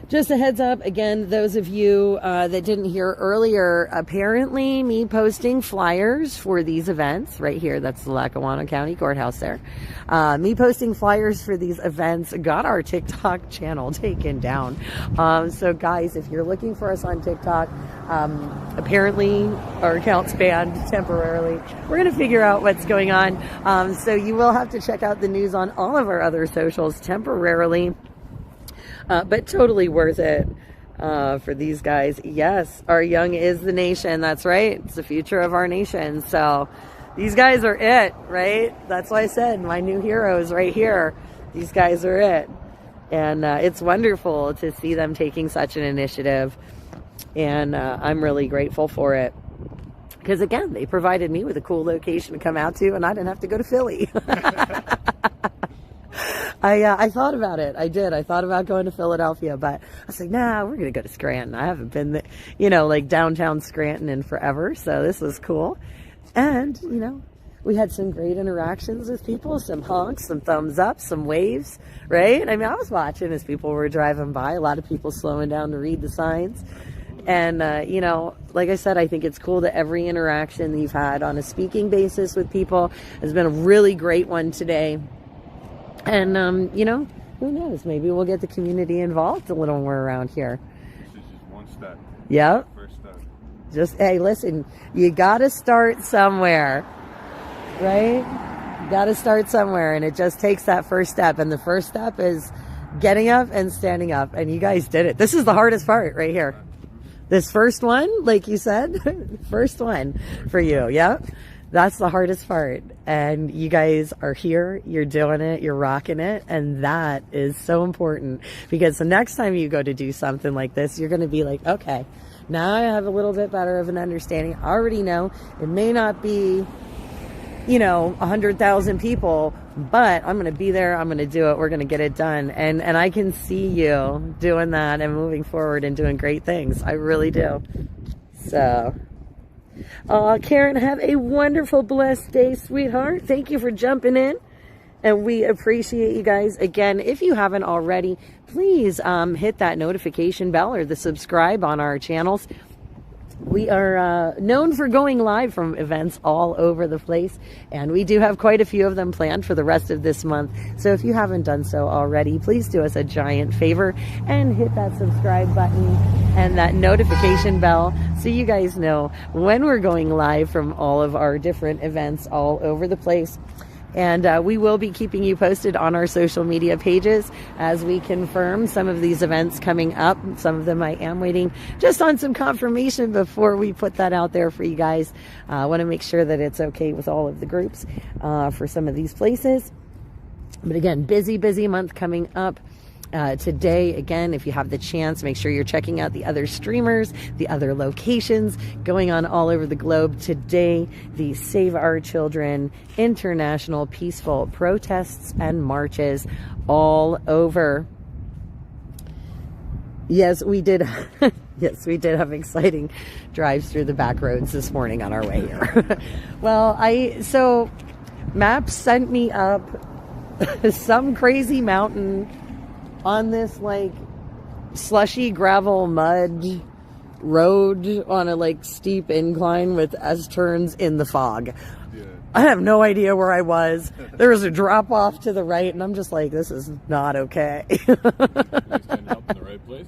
Just a heads up, again, those of you that didn't hear earlier, apparently me posting flyers for these events right here, that's the Lackawanna County Courthouse there. Me posting flyers for these events got our TikTok channel taken down. So guys, if you're looking for us on TikTok, apparently our account's banned temporarily. We're going to figure out what's going on. So you will have to check out the news on all of our other socials temporarily. But totally worth it for these guys. Yes, our young is the nation. That's right. It's the future of our nation. So these guys are it, right? That's why I said my new heroes right here. These guys are it. And it's wonderful to see them taking such an initiative. And I'm really grateful for it. Because, again, they provided me with a cool location to come out to, and I didn't have to go to Philly. I thought about it. I did. I thought about going to Philadelphia, but I was like, nah, we're going to go to Scranton. I haven't been there, you know, like downtown Scranton in forever. So this was cool. And, you know, we had some great interactions with people, some honks, some thumbs up, some waves, right? I mean, I was watching as people were driving by, a lot of people slowing down to read the signs. And, you know, like I said, I think it's cool that every interaction that you've had on a speaking basis with people has been a really great one today. And, you know, who knows? Maybe we'll get the community involved a little more around here. This is just one step. Yep. First step. Just, hey, listen, you got to start somewhere, right? You got to start somewhere, and it just takes that first step. And the first step is getting up and standing up. And you guys did it. This is the hardest part right here. This first one, like you said, first one for you. Yep. That's the hardest part. And you guys are here, you're doing it, you're rocking it. And that is so important because the next time you go to do something like this, you're going to be like, okay, now I have a little bit better of an understanding. I already know it may not be, you know, 100,000 people, but I'm going to be there. I'm going to do it. We're going to get it done. And I can see you doing that and moving forward and doing great things. I really do. So... Karen, have a wonderful, blessed day, sweetheart. Thank you for jumping in. And we appreciate you guys. Again, if you haven't already, please hit that notification bell or the subscribe on our channels. We are known for going live from events all over the place, and we do have quite a few of them planned for the rest of this month. So if you haven't done so already, please do us a giant favor and hit that subscribe button and that notification bell so you guys know when we're going live from all of our different events all over the place. And we will be keeping you posted on our social media pages as we confirm some of these events coming up. Some of them I am waiting just on some confirmation before we put that out there for you guys. I want to make sure that it's okay with all of the groups for some of these places. But again, busy month coming up. Today, again, if you have the chance, make sure you're checking out the other streamers, the other locations going on all over the globe. Today, the Save Our Children International Peaceful Protests and Marches all over. Yes, we did. Yes, we did have exciting drives through the back roads this morning on our way here. Well, so Maps sent me up some crazy mountain on this like slushy gravel mud road on a like steep incline with S-turns in the fog. Yeah. I have no idea where I was. There was a drop off to the right, and I'm just like, this is not okay. You stand up in the right place?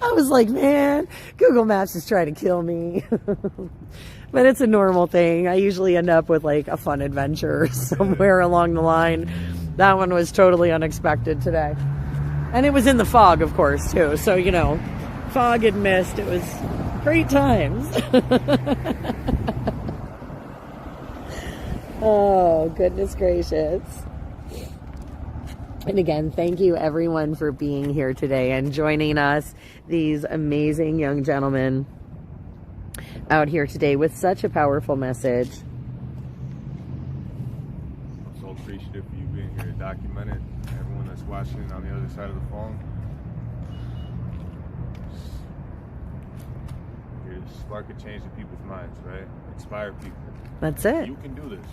I was like, man, Google Maps is trying to kill me. But it's a normal thing. I usually end up with like a fun adventure somewhere along the line. That one was totally unexpected today. And it was in the fog, of course, too. So, you know, fog and mist. It was great times. Oh, goodness gracious. And again, thank you everyone for being here today and joining us. These amazing young gentlemen out here today with such a powerful message. I'm so appreciative for you being here to document it. Everyone that's watching it on the other side of the phone. Here to spark a change in people's minds, right? Inspire people. That's it. You can do this.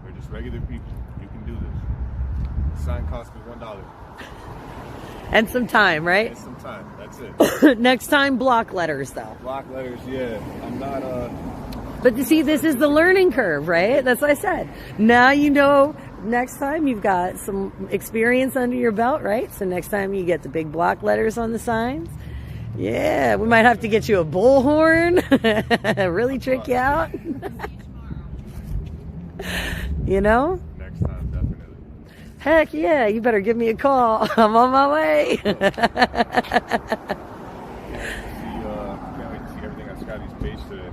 We're just regular people. You can do this. The sign cost me $1. And some time, right? And some time. That's it. Next time, block letters, though. Block letters, yeah. I'm not But you see, this is the learning curve, right? That's what I said. Now you know. Next time you've got some experience under your belt, right? So next time you get the big block letters on the signs. Yeah, we might have to get you a bullhorn. Really trick you out. You know? Next time, definitely. Heck yeah, you better give me a call. I'm on my way. Can't wait to see everything on Scotty's page today.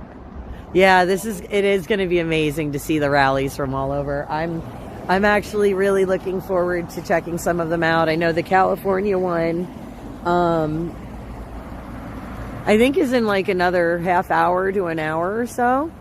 Yeah, it is going to be amazing to see the rallies from all over. I'm actually really looking forward to checking some of them out. I know the California one, I think is in like another half hour to an hour or so.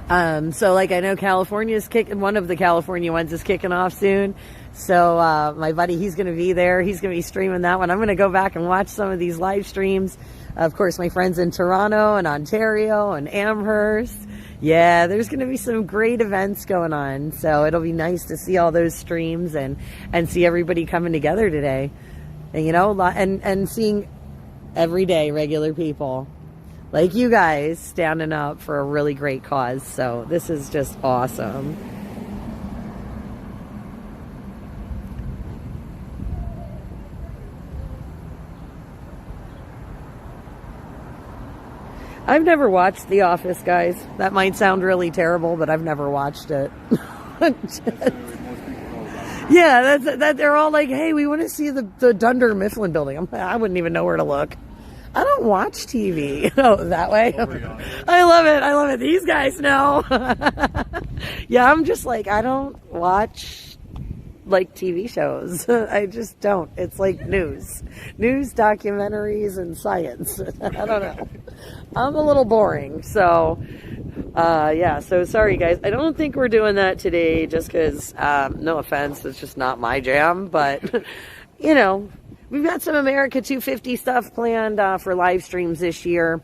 So like I know California's one of the California ones is kicking off soon. So my buddy, he's going to be there. He's going to be streaming that one. I'm going to go back and watch some of these live streams. Of course, my friends in Toronto and Ontario and Amherst. Yeah, there's going to be some great events going on. So it'll be nice to see all those streams and see everybody coming together today. And, you know, and seeing everyday regular people like you guys standing up for a really great cause. So this is just awesome. I've never watched The Office, guys. That might sound really terrible, but I've never watched it. Yeah, that they're all like, hey, we want to see the Dunder Mifflin building. I wouldn't even know where to look. I don't watch TV. Oh, that way? I love it. I love it. These guys know. Yeah, I'm just like, I don't watch like TV shows. I just don't. It's like news, documentaries, and science. I don't know. I'm a little boring. So, yeah. So sorry, guys. I don't think we're doing that today just because, no offense, it's just not my jam. But, you know, we've got some America 250 stuff planned for live streams this year.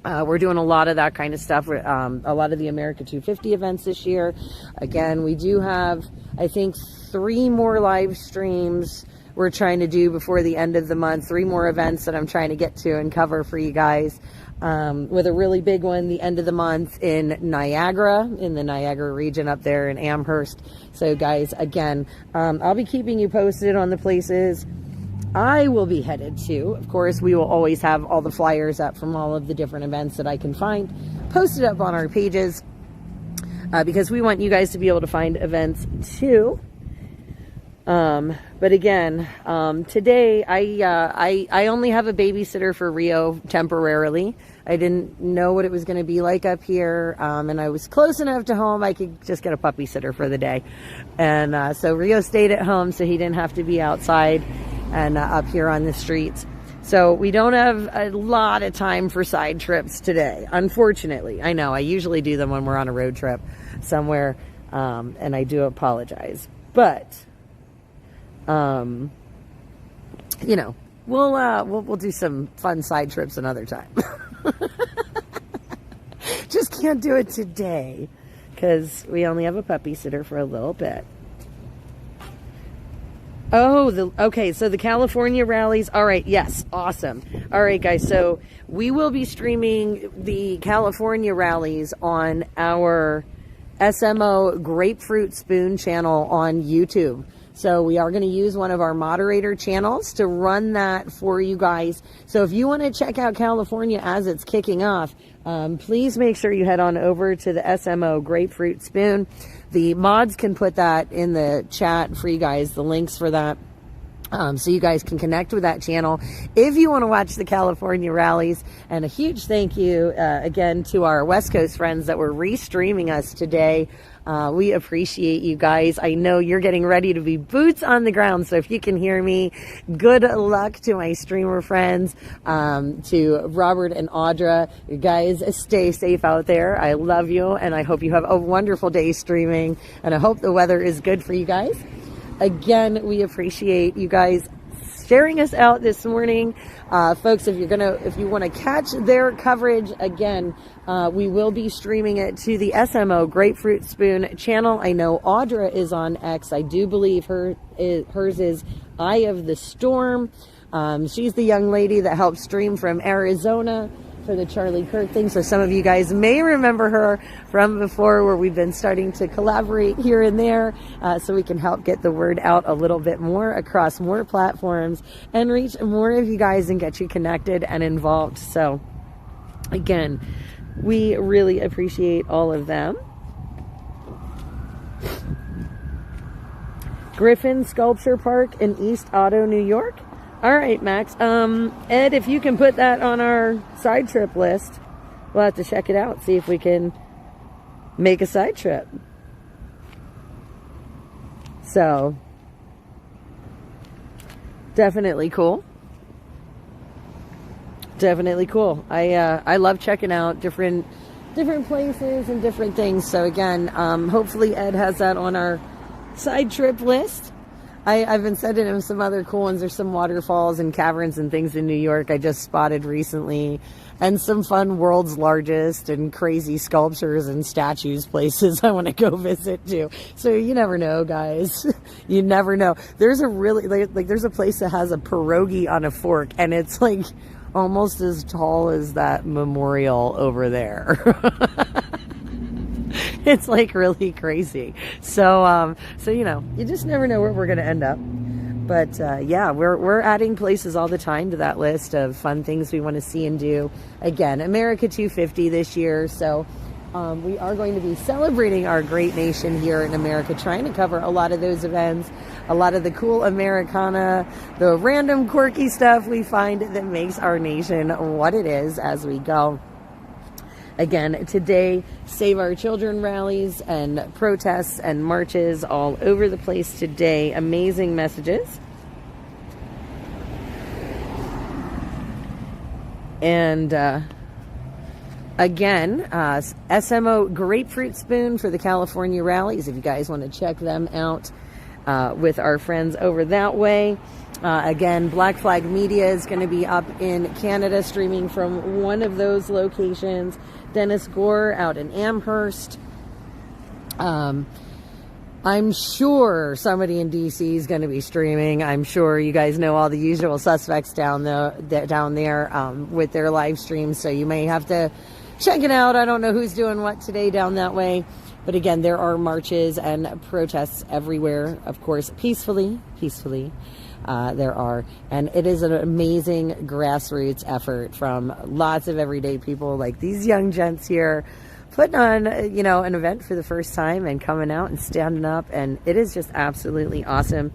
We're doing a lot of that kind of stuff. A lot of the America 250 events this year. Again, we do have, I think, 3 more live streams we're trying to do before the end of the month. 3 more events that I'm trying to get to and cover for you guys. With a really big one the end of the month in Niagara, in the Niagara region up there in Amherst. So guys, again, I'll be keeping you posted on the places I will be headed to. Of course, we will always have all the flyers up from all of the different events that I can find posted up on our pages, because we want you guys to be able to find events too. But again, today I only have a babysitter for Rio temporarily. I didn't know what it was going to be like up here, and I was close enough to home I could just get a puppy sitter for the day. And so Rio stayed at home, so he didn't have to be outside and up here on the streets. So we don't have a lot of time for side trips today, unfortunately. I know I usually do them when we're on a road trip somewhere, and I do apologize, but you know, we'll do some fun side trips another time. Just can't do it today because we only have a puppy sitter for a little bit. Oh, okay, so the California rallies. All right, yes, awesome. All right, guys, so we will be streaming the California rallies on our SMO Grapefruit Spoon channel on YouTube. So we are going to use one of our moderator channels to run that for you guys. So if you want to check out California as it's kicking off, please make sure you head on over to the SMO Grapefruit Spoon. The mods can put that in the chat for you guys, the links for that. So you guys can connect with that channel if you want to watch the California rallies. And a huge thank you again to our West Coast friends that were restreaming us today. We appreciate you guys. I know you're getting ready to be boots on the ground, so if you can hear me, good luck to my streamer friends, to Robert and Audra. You guys stay safe out there. I love you, and I hope you have a wonderful day streaming, and I hope the weather is good for you guys. Again, we appreciate you guys sharing us out this morning. Folks, if you want to catch their coverage, again, we will be streaming it to the SMO Grapefruit Spoon channel. I know Audra is on X. I do believe hers is Eye of the Storm. She's the young lady that helped stream from Arizona for the Charlie Kirk thing. So some of you guys may remember her from before, where we've been starting to collaborate here and there, so we can help get the word out a little bit more across more platforms and reach more of you guys and get you connected and involved. So again, we really appreciate all of them. Griffin Sculpture Park in East Otto, New York. All right, Max. Ed, if you can put that on our side trip list, we'll have to check it out, see if we can make a side trip. So, definitely cool. Definitely cool. I love checking out different places and different things. So again, hopefully Ed has that on our side trip list. I've been sending him some other cool ones. There's some waterfalls and caverns and things in New York I just spotted recently, and some fun world's largest and crazy sculptures and statues places I want to go visit too. So you never know, guys. You never know. There's a really like there's a place that has a pierogi on a fork, and it's like almost as tall as that memorial over there. It's like really crazy. So you know, you just never know where we're going to end up. But yeah, we're adding places all the time to that list of fun things we want to see and do. Again, America 250 this year. So we are going to be celebrating our great nation here in America, trying to cover a lot of those events, a lot of the cool Americana, the random quirky stuff we find that makes our nation what it is as we go. Again, today, Save Our Children rallies and protests and marches all over the place today. Amazing messages. And again, SMO Grapefruit Spoon for the California rallies, if you guys want to check them out with our friends over that way. Again, Black Flag Media is going to be up in Canada, streaming from one of those locations. Dennis Gore out in Amherst. I'm sure somebody in DC is going to be streaming. I'm sure you guys know all the usual suspects down there with their live streams, so you may have to check it out. I don't know who's doing what today down that way. But again, there are marches and protests everywhere, of course, peacefully. There are. And it is an amazing grassroots effort from lots of everyday people like these young gents here putting on, an event for the first time and coming out and standing up. And it is just absolutely awesome.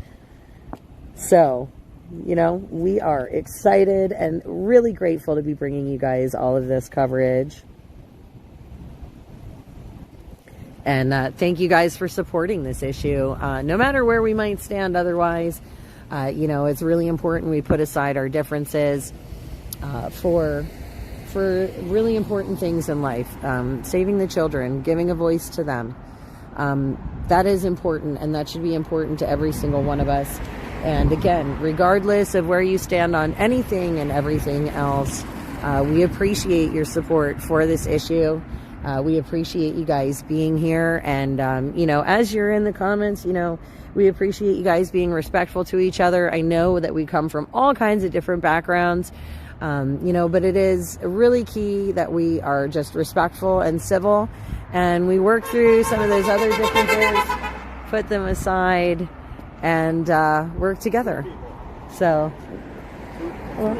So, we are excited and really grateful to be bringing you guys all of this coverage. And thank you guys for supporting this issue. No matter where we might stand otherwise, it's really important we put aside our differences for really important things in life. Saving the children, giving a voice to them. That is important, and that should be important to every single one of us. And again, regardless of where you stand on anything and everything else, we appreciate your support for this issue. We appreciate you guys being here. And, as you're in the comments, we appreciate you guys being respectful to each other. I know that we come from all kinds of different backgrounds, but it is really key that we are just respectful and civil. And we work through some of those other differences, put them aside, and work together. So, Well,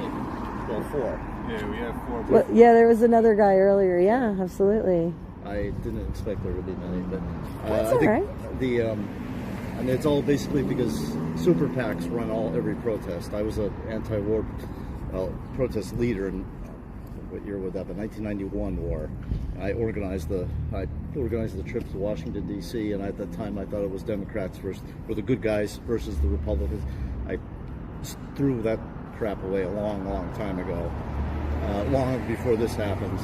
4. Yeah, we have 4. well, yeah, there was another guy earlier. Yeah, absolutely. I didn't expect there to be many, but That's I all think right. it's all basically because super PACs run every protest. I was an anti-war protest leader in what year would that be? 1991 war. I organized the trip to Washington D.C. and at that time I thought it was Democrats were the good guys versus the Republicans. I threw that crap away a long time ago. Long before this happens,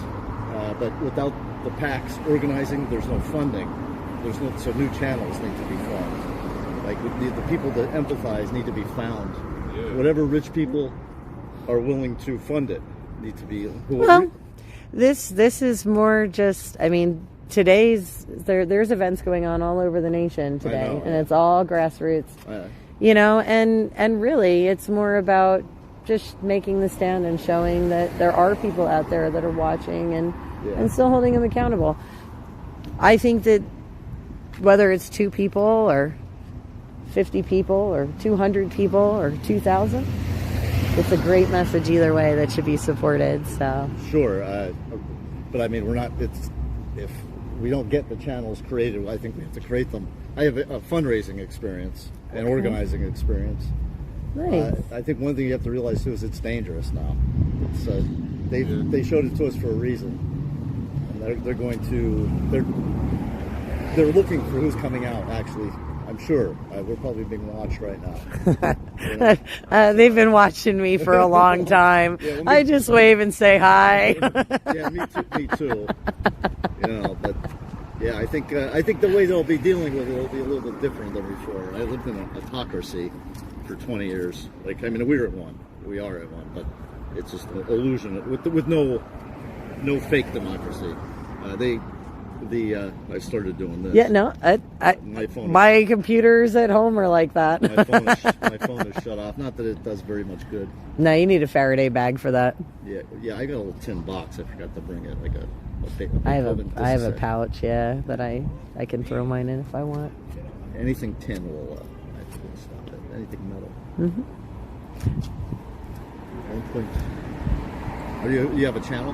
but without the PACs organizing, there's no funding. So new channels need to be formed. Like the people that empathize need to be found. Yeah. Whatever rich people are willing to fund it need to be. Well, this is more just. I mean, there's events going on all over the nation today, and it's all grassroots. And really, it's more about just making the stand and showing that there are people out there that are watching and still holding them accountable. I think that whether it's 2 people or 50 people or 200 people or 2,000, it's a great message either way that should be supported. So Sure, but I mean, if we don't get the channels created, I think we have to create them. I have a fundraising experience and organizing experience. nice. I think one thing you have to realize too is it's dangerous now. It's they showed it to us for a reason, and they're looking for who's coming out. Actually, I'm sure we're probably being watched right now. They've been watching me for a long time. I just wave and say hi. Yeah, me too. But yeah, I think the way they'll be dealing with it will be a little bit different than before. I lived in a autocracy for 20 years. We were at one. We are at one, but it's just an illusion with no fake democracy. I started doing this. Yeah, no, my computers at home are like that. my phone is shut off. Not that it does very much good. No, you need a Faraday bag for that. Yeah. I got a little tin box. I forgot to bring it. Like a I have a pouch. Yeah, that I can throw mine in if I want. Anything tin will stop it. Anything metal. Mm-hmm. You have a channel?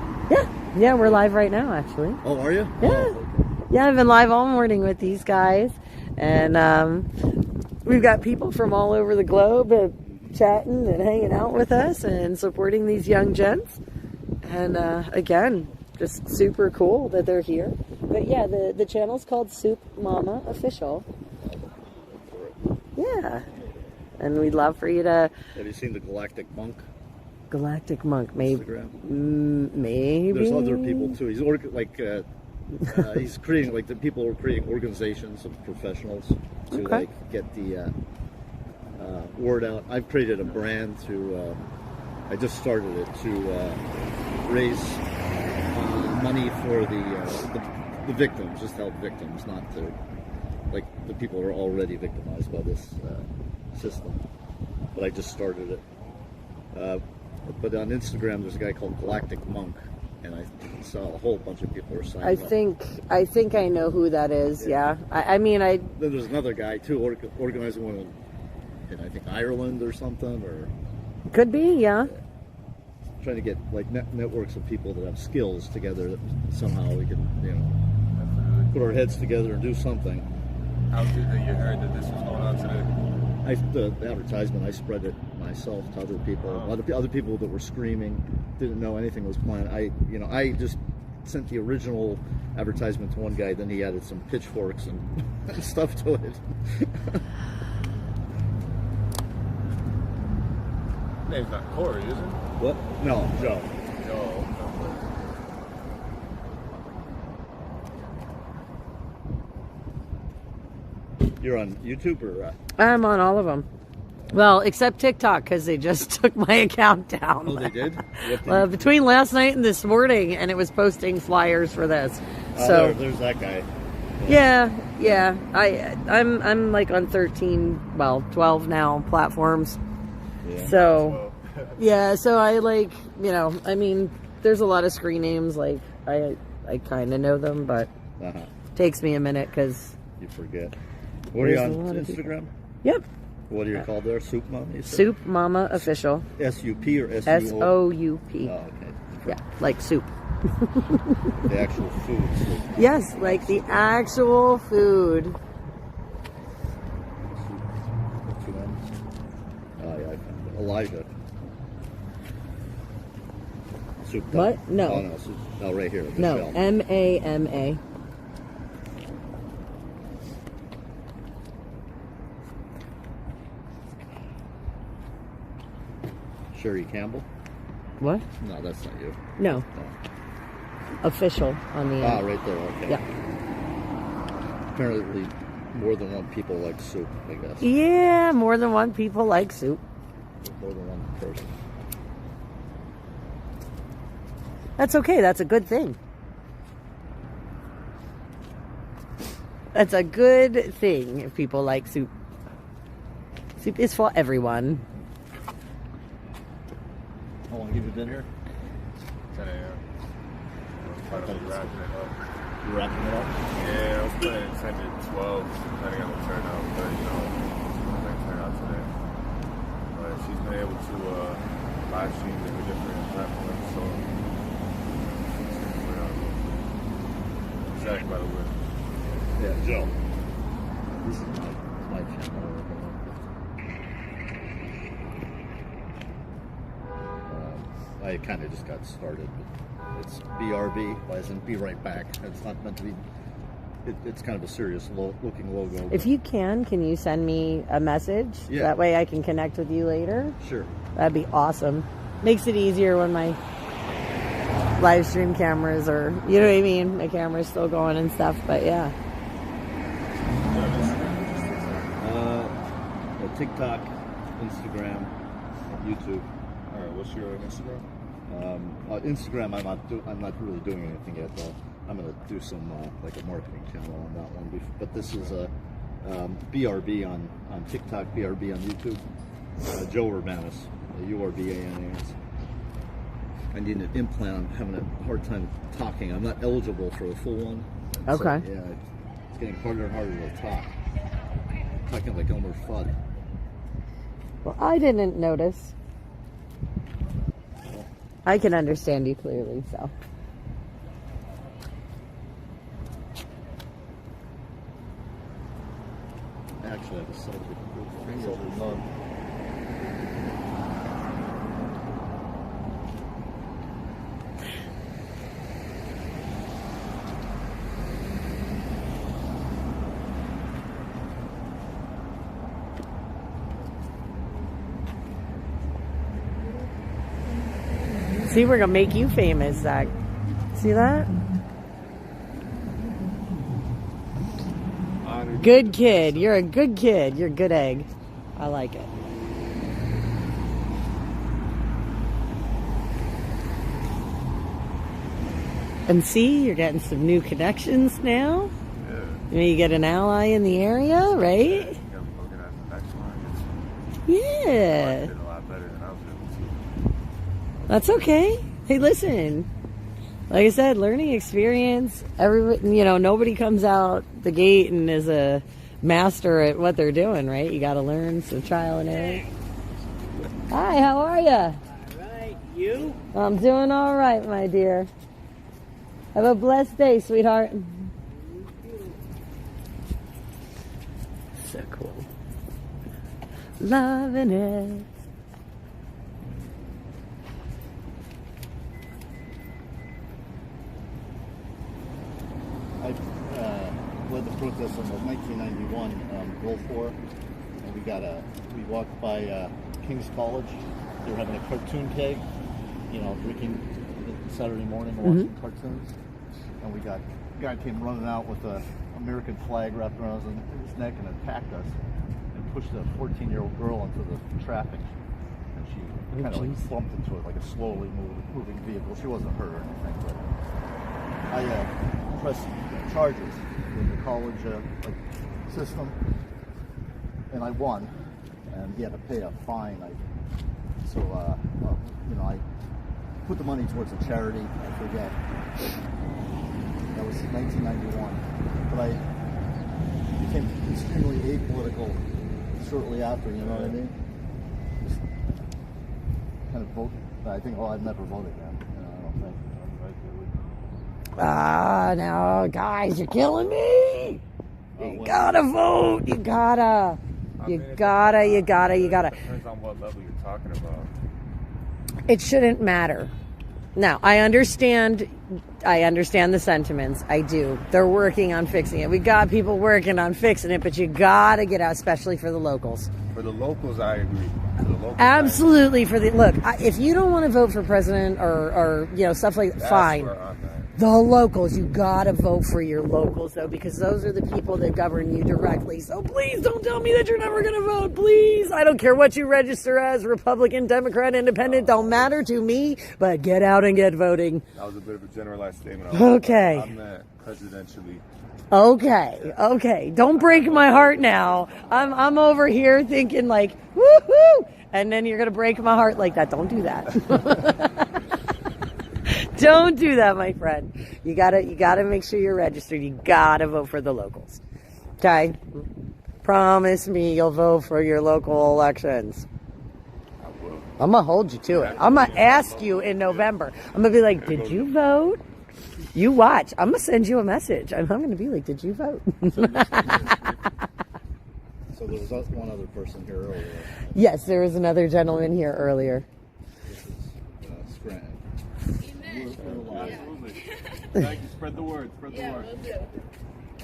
Yeah, we're live right now, actually. Oh, are you? Yeah. Oh, okay. Yeah, I've been live all morning with these guys, and we've got people from all over the globe chatting and hanging out with us and supporting these young gents. And again, just super cool that they're here. But yeah, the channel's called SoupMamaOfficial. Yeah, and we'd love for you to. Have you seen the Galactic Monk? Galactic Monk, maybe. Maybe. There's other people too. He's he's creating people are creating organizations of professionals to get the word out. I've created a brand to. I just started it to raise money for the victims, just help victims, not to like the people who are already victimized by this system. But I just started it. But on Instagram, there's a guy called Galactic Monk, and I saw a whole bunch of people are signing up. I think I know who that is. Yeah. I mean, Then there's another guy too organizing one in I think Ireland or something, or could be. Yeah. Trying to get like networks of people that have skills together that somehow we can, put our heads together and do something. How did you heard that this was going on today? The advertisement, I spread it myself to other people. Other people that were screaming, didn't know anything was planned. I just sent the original advertisement to one guy, then he added some pitchforks and stuff to it. Name's not Corey, is it? What? No, Joe. Joe. You're on YouTube or? I'm on all of them. Well, except TikTok, because they just took my account down. Oh, they did? Between last night and this morning, and it was posting flyers for this. So there's that guy. Yeah. I'm like on 12 now platforms. Yeah. So yeah, so I like, I mean, there's a lot of screen names, like I kind of know them, but takes me a minute because you forget. What are you on Instagram? Yep. What are you called there? SoupMama? SoupMamaOfficial. S-U-P or S-U-O? S-O-U-P. Oh, okay. Yeah, like soup. The actual food. Soup. Yes, like the actual food. Oh, yeah, I found it. Elijah. Soup. What? No. Oh, no. Soup. Oh, right here. No, M-A-M-A. Sherry Campbell? What? No, that's not you. No. Official on the end. Right there. Okay. Yeah. Apparently, more than one people like soup, I guess. Yeah, more than one people like soup. More than one person. That's okay. That's a good thing. That's a good thing if people like soup. Soup is for everyone. How long have you been here? 10 a.m. Wrapping it up. You wrapping it up? Yeah, I was planning 10 to 12, depending on the turnout, but it might turn out today. But she's been able to live stream to different platforms, so Zach, by the way. Yeah, Joe. This is my channel. I kind of just got started. But it's BRB, as in be right back. It's not meant to be. It's kind of a serious looking logo. If you can you send me a message? Yeah. That way I can connect with you later. Sure. That'd be awesome. Makes it easier when my live stream cameras are, you know what I mean? My camera's still going and stuff, but yeah. TikTok, Instagram, YouTube. All right, what's your Instagram? Instagram, I'm not really doing anything yet. I'm gonna do some like a marketing channel on that one. But this is a BRB on TikTok, BRB on YouTube. Joe Urbanus, U-R-B-A-N-A-S. I need an implant. I'm having a hard time talking. I'm not eligible for a full one. Okay. So, yeah, it's getting harder and harder to talk. Talking like Elmer Fudd. Well, I didn't notice. I can understand you clearly, so. Actually, I have a silver none. See, we're gonna make you famous, Zach. See that? Honored. Good kid. You're a good kid. You're a good egg. I like it. And see, you're getting some new connections now. Yeah. You get an ally in the area, right? Yeah, we're looking at the next one. Yeah. Did a lot better than I was able to. That's okay. Hey, listen. Like I said, learning experience. Nobody comes out the gate and is a master at what they're doing, right? You got to learn some trial and error. Hi, how are you? All right, you? I'm doing all right, my dear. Have a blessed day, sweetheart. So cool. Loving it. I led the protest on the 1991 Gulf War, and we walked by King's College. They were having a cartoon keg, drinking Saturday morning and watching cartoons. And a guy came running out with an American flag wrapped around his neck and attacked us and pushed a 14-year-old girl into the traffic. And she kind of like bumped into it like a slowly moving vehicle. She wasn't hurt or anything, but I pressed charges in the college system, and I won. And he had to pay a fine. I put the money towards a charity. I forget. That was 1991. But I became extremely apolitical shortly after, you know what I mean? Just kind of vote. I think, I'd never vote again. I don't think. Now, guys, you're killing me. You gotta vote. You gotta. You gotta. It depends on what level you're talking about. It shouldn't matter. Now, I understand the sentiments. I do. They're working on fixing it. We got people working on fixing it, but you gotta get out, especially for the locals. For the locals, I agree. Absolutely. Look, if you don't want to vote for president or stuff like that, fine. The locals, you gotta vote for your locals though, because those are the people that govern you directly. So please don't tell me that you're never gonna vote. Please, I don't care what you register as, Republican, Democrat, Independent, don't matter to me. But get out and get voting. That was a bit of a generalized statement. Okay. I meant presidentially. Okay. Don't break my heart now. I'm over here thinking like, woohoo, and then you're gonna break my heart like that. Don't do that. Don't do that, my friend. You gotta make sure you're registered. You gotta vote for the locals. Okay? Promise me you'll vote for your local elections. I will. I'm gonna hold you to it. I'm gonna ask you in November. I'm gonna be like, did you vote? You watch. I'm gonna send you a message. I'm gonna be like, did you vote? So there was one other person here earlier. Yes, there was another gentleman here earlier. This is Scranton. Absolutely. Thank you. Spread the word. Spread the word. We'll do.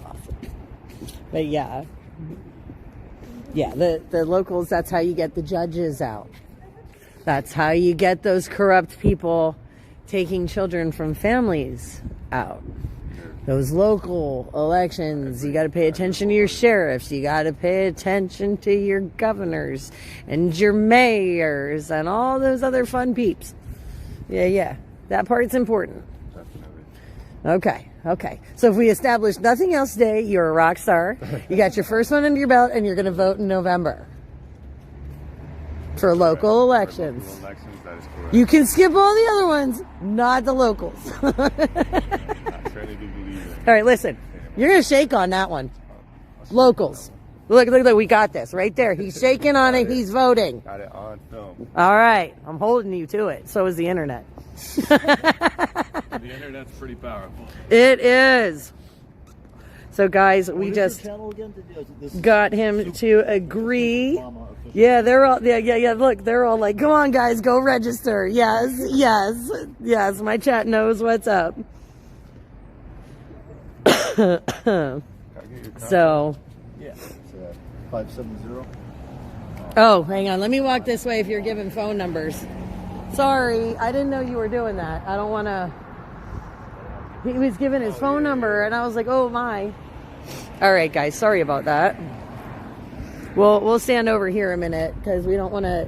Awesome. But yeah, the locals, that's how you get the judges out. That's how you get those corrupt people taking children from families out. Those local elections, you got to pay attention to your sheriffs, you got to pay attention to your governors and your mayors and all those other fun peeps. Yeah. That part's important. Definitely. Okay. So if we establish nothing else today, you're a rock star. You got your first one under your belt, and you're going to vote in November for local elections. For local elections, that is correct. You can skip all the other ones, not the locals. I certainly do believe it. All right, listen. You're going to shake on that one. Locals. Look, we got this right there. He's shaking on it. He's voting. Got it on film. All right. I'm holding you to it. So is the internet. The internet's pretty powerful. It is. So guys, we just got him to agree. Yeah, they're all look, they're all like, come on guys, go register. Yes. My chat knows what's up. So Yeah. 570. oh, hang on, let me walk this way if you're giving phone numbers. Sorry, I didn't know you were doing that. I don't want to. He was giving his phone number, and I was like, oh my. All right, guys, sorry about that. We'll stand over here a minute because we don't want to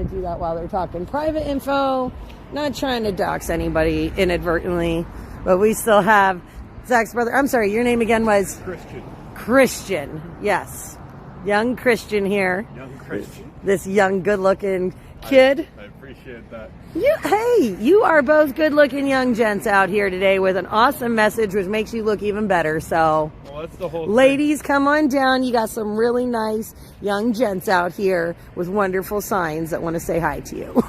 do that while they're talking private info. Not trying to dox anybody inadvertently, but we still have Zach's brother. I'm sorry, your name again was Christian. Christian. Yes, young Christian here. Young Christian. This young, good-looking kid. I appreciate that. Hey, you are both good-looking young gents out here today with an awesome message, which makes you look even better. So, Well, that's the whole ladies, come on down. You got some really nice young gents out here with wonderful signs that want to say hi to you.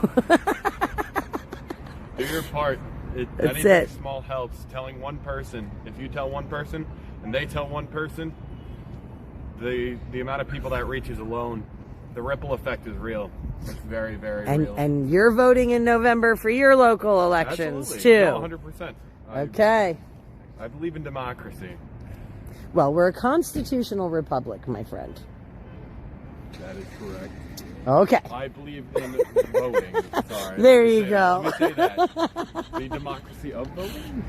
Do your part. That's Anything it. small helps. Telling one person. If you tell one person and they tell one person, the amount of people that reaches alone, the ripple effect is real. It's very, very real. And you're voting in November for your local elections Absolutely. too. No, 100%. Okay. I believe in democracy. Well, we're a constitutional republic, my friend. That is correct. Okay. I believe in voting. Sorry. There Let me you say go. that. Let me say that. The democracy of voting.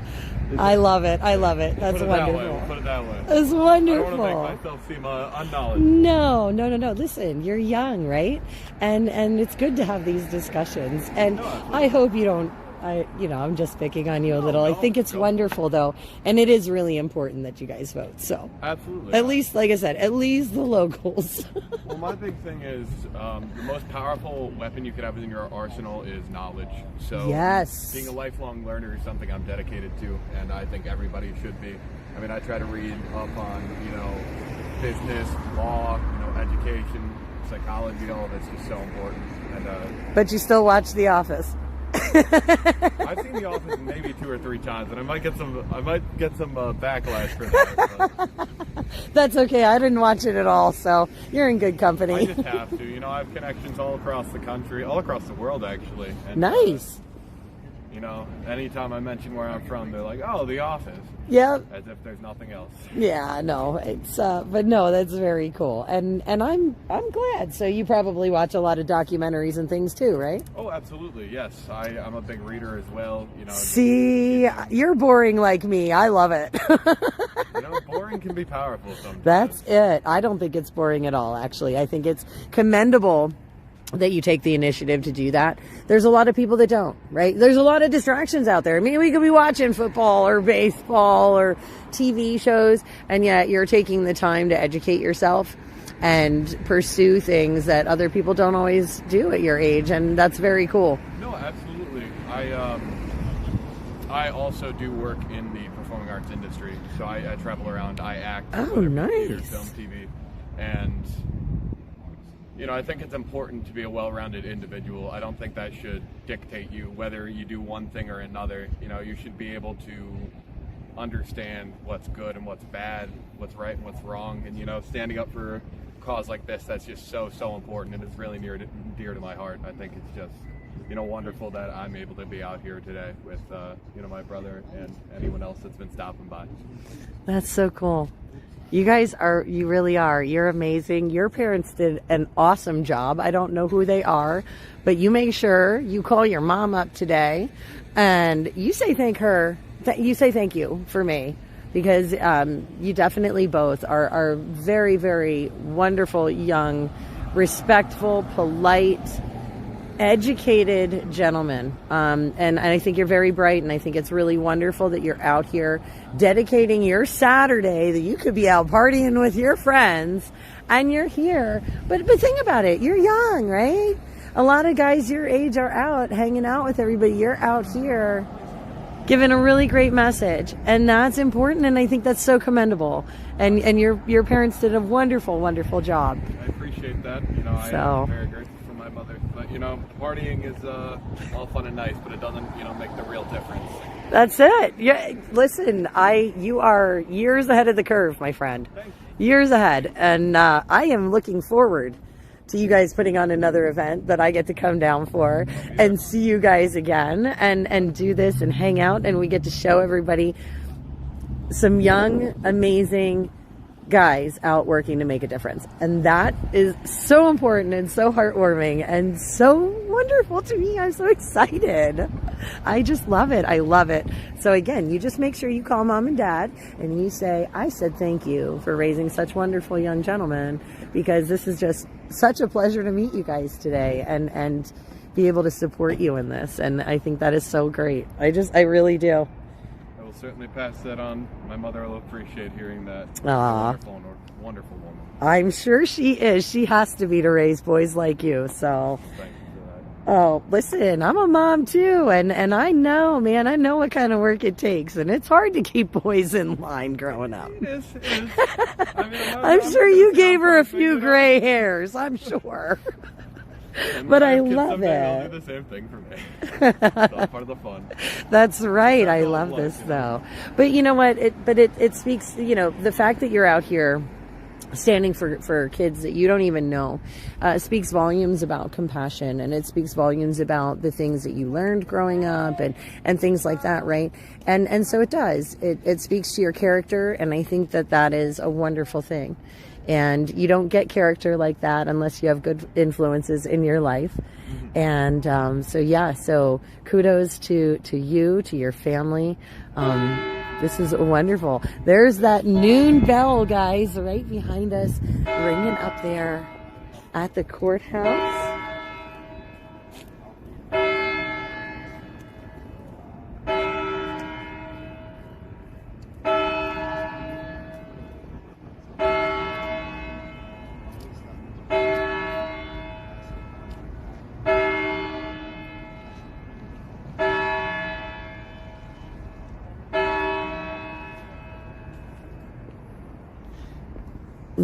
I love it. I love it. That's Put it wonderful. that way. We'll put it that way. It's I wonderful. don't want to make myself seem unknowledgeable. No. Listen, you're young, right? And it's good to have these discussions. And No, absolutely. I hope you don't. I'm just picking on you a little. I no, think it's go. wonderful, though, and it is really important that you guys vote. So, Absolutely. at least, like I said, at least the locals. Well, my big thing is the most powerful weapon you could have in your arsenal is knowledge. So, Yes. being a lifelong learner is something I'm dedicated to, and I think everybody should be. I mean, I try to read up on, business, law, education, psychology. All of it's just so important. And But you still watch The Office. I've seen The Office maybe 2 or 3 times, and I might get some backlash for that. But That's okay. I didn't watch it at all, so you're in good company. I just have to. I have connections all across the country, all across the world, actually. And, Nice. Anytime I mention where I'm from, they're like, "Oh, The Office," Yep. as if there's nothing else. Yeah, no, it's but no, that's very cool, and I'm glad. So you probably watch a lot of documentaries and things too, right? Oh, absolutely, yes. I'm a big reader as well. See, you're boring like me. I love it. Boring can be powerful sometimes. That's it. I don't think it's boring at all. Actually, I think it's commendable that you take the initiative to do that. There's a lot of people that don't, right? There's a lot of distractions out there. I mean, we could be watching football or baseball or TV shows, and yet you're taking the time to educate yourself and pursue things that other people don't always do at your age, and that's very cool. No, absolutely. I also do work in the performing arts industry, so I travel around. I act. Oh, whether it be nice. theater, film, TV, and I think it's important to be a well-rounded individual. I don't think that should dictate you whether you do one thing or another. You should be able to understand what's good and what's bad, what's right and what's wrong, and standing up for a cause like this, that's just so important, and it's really dear to my heart. I think it's just wonderful that I'm able to be out here today with my brother and anyone else that's been stopping by. That's so cool. You guys you really are. You're amazing. Your parents did an awesome job. I don't know who they are, but you make sure you call your mom up today and you say thank you for me, because you definitely both are very, very wonderful, young, respectful, polite, educated gentlemen, and I think you're very bright, and I think it's really wonderful that you're out here dedicating your Saturday that you could be out partying with your friends, and you're here. But think about it, you're young, right? A lot of guys your age are out hanging out with everybody. You're out here giving a really great message, and that's important, and I think that's so commendable, and your parents did a wonderful job. I appreciate that. I am very grateful for my mother. But partying is all fun and nice, but it doesn't make the real difference. That's it. Yeah, listen, you are years ahead of the curve, my friend. Years ahead, and I am looking forward to you guys putting on another event that I get to come down for and see you guys again and do this and hang out, and we get to show everybody some young, amazing, guys out working to make a difference. And that is so important and so heartwarming and so wonderful to me. I'm so excited. I just love it. I love it. So again, you just make sure you call mom and dad and you say, I said thank you for raising such wonderful young gentlemen, because this is just such a pleasure to meet you guys today and be able to support you in this. And I think that is so great. I really do. I will certainly pass that on. My mother will appreciate hearing that. Wonderful woman. I'm sure she is. She has to be to raise boys like you. So, Thank you for that. oh, listen, I'm a mom too. And I know, man, I know what kind of work it takes. And it's hard to keep boys in line growing up. It is. I mean, I'm sure you gave her a few gray hairs. I'm sure. And But when I have kids love someday, it. They'll do the same thing for me. It's all part of the fun. That's right. I That's all love it this was, though. But you know what? It speaks, you know, the fact that you're out here standing for kids that you don't even know speaks volumes about compassion, and it speaks volumes about the things that you learned growing up and things like that, right? And so it does. It speaks to your character, and I think that is a wonderful thing. And you don't get character like that unless you have good influences in your life. And so kudos to you, to your family. This is wonderful. There's that noon bell, guys, right behind us, ringing up there at the courthouse.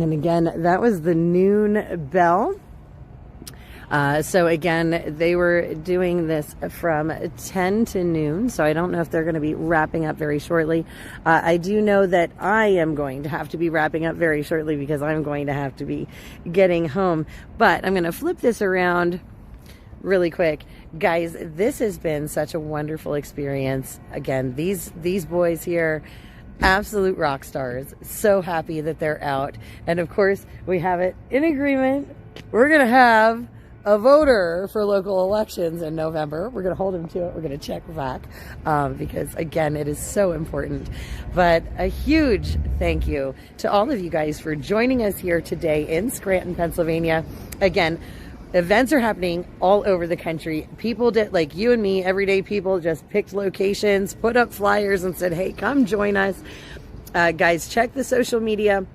And again, that was the noon bell. So again, they were doing this from 10 to noon. So I don't know if they're going to be wrapping up very shortly. I do know that I am going to have to be wrapping up very shortly because I'm going to have to be getting home. But I'm going to flip this around really quick. Guys, this has been such a wonderful experience. Again, these boys here, absolute rock stars. So happy that they're out. And of course, we have it in agreement. We're going to have a voter for local elections in November. We're going to hold him to it. We're going to check back because, again, it is so important. But a huge thank you to all of you guys for joining us here today in Scranton, Pennsylvania. Again, events are happening all over the country. People did, like you and me, everyday people just picked locations, put up flyers and said, hey, come join us. Guys, check the social media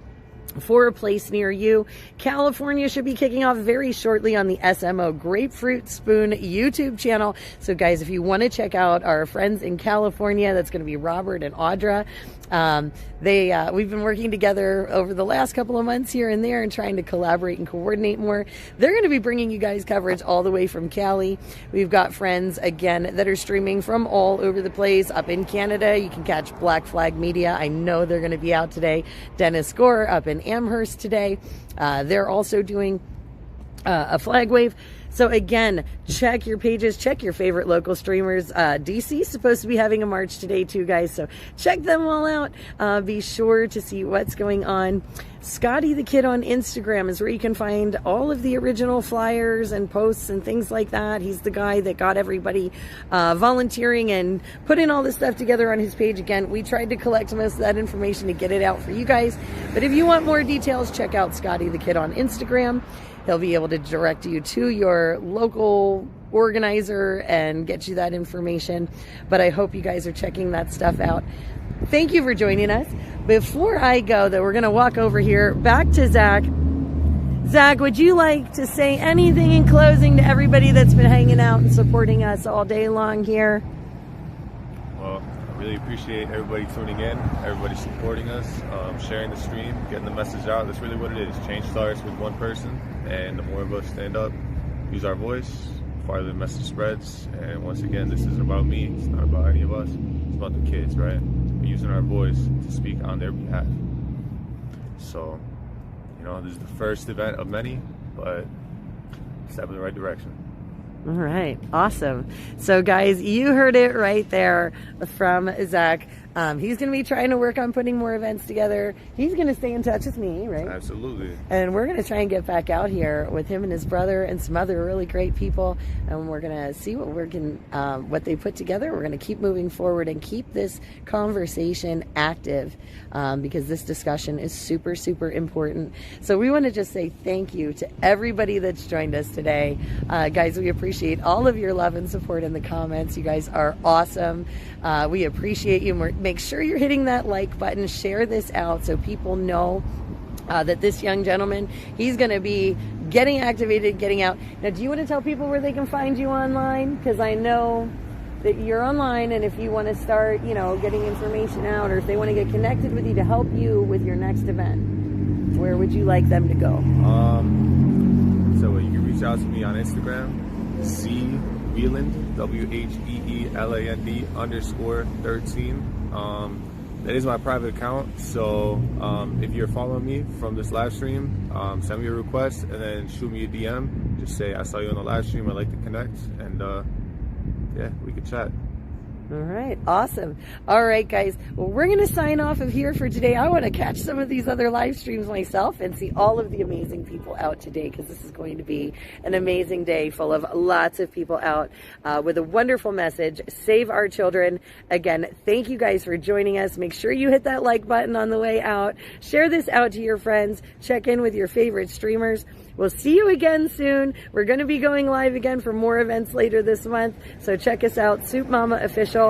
for a place near you. California should be kicking off very shortly on the SMO Grapefruit Spoon YouTube channel. So guys, if you want to check out our friends in California, that's going to be Robert and Audra. We've been working together over the last couple of months here and there and trying to collaborate and coordinate more. They're going to be bringing you guys coverage all the way from Cali. We've got friends, again, that are streaming from all over the place. Up in Canada, you can catch Black Flag Media. I know they're going to be out today. Dennis Gore up in Amherst today. They're also doing a flag wave. So again, check your pages, check your favorite local streamers. DC is supposed to be having a march today too, guys. So check them all out. Be sure to see what's going on. Scotty the Kid on Instagram is where you can find all of the original flyers and posts and things like that. He's the guy that got everybody volunteering and putting all this stuff together on his page. Again, we tried to collect most of that information to get it out for you guys. But if you want more details, check out Scotty the Kid on Instagram. He'll be able to direct you to your local organizer and get you that information. But I hope you guys are checking that stuff out. Thank you for joining us. Before I go, though, we're going to walk over here back to Zach. Zach, would you like to say anything in closing to everybody that's been hanging out and supporting us all day long here? Well, I really appreciate everybody tuning in, everybody supporting us, sharing the stream, getting the message out. That's really what it is. Change starts with one person, and the more of us stand up, use our voice, the farther the message spreads. And once again, this isn't about me. It's not about any of us. It's about the kids, right? We're using our voice to speak on their behalf. So, you know, this is the first event of many, but step in the right direction. All right. Awesome. So guys, you heard it right there from Zach. He's going to be trying to work on putting more events together. He's going to stay in touch with me, right? Absolutely. And we're going to try and get back out here with him and his brother and some other really great people. And we're going to see what they put together. We're going to keep moving forward and keep this conversation active because this discussion is super, super important. So we want to just say thank you to everybody that's joined us today. Guys, we appreciate all of your love and support in the comments. You guys are awesome. We appreciate you. Make sure you're hitting that like button. Share this out so people know that this young gentleman, he's going to be getting activated, getting out. Now, do you want to tell people where they can find you online? Because I know that you're online, and if you want to start, getting information out, or if they want to get connected with you to help you with your next event, where would you like them to go? So you can reach out to me on Instagram, Wheeland, WHEELAND _13. That is my private account, so if you're following me from this live stream, send me a request and then shoot me a DM. Just say, I saw you on the live stream, I'd like to connect, and yeah, we could chat. All right, awesome. All right, guys. Well, we're going to sign off of here for today. I want to catch some of these other live streams myself and see all of the amazing people out today, because this is going to be an amazing day full of lots of people out with a wonderful message. Save our children. Again, thank you guys for joining us. Make sure you hit that like button on the way out. Share this out to your friends. Check in with your favorite streamers. We'll see you again soon. We're going to be going live again for more events later this month. So check us out, SoupMamaOfficial.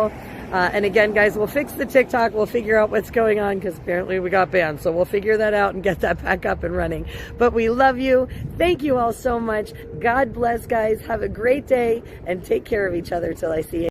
And again, guys, we'll fix the TikTok. We'll figure out what's going on because apparently we got banned. So we'll figure that out and get that back up and running. But we love you. Thank you all so much. God bless, guys. Have a great day and take care of each other till I see you.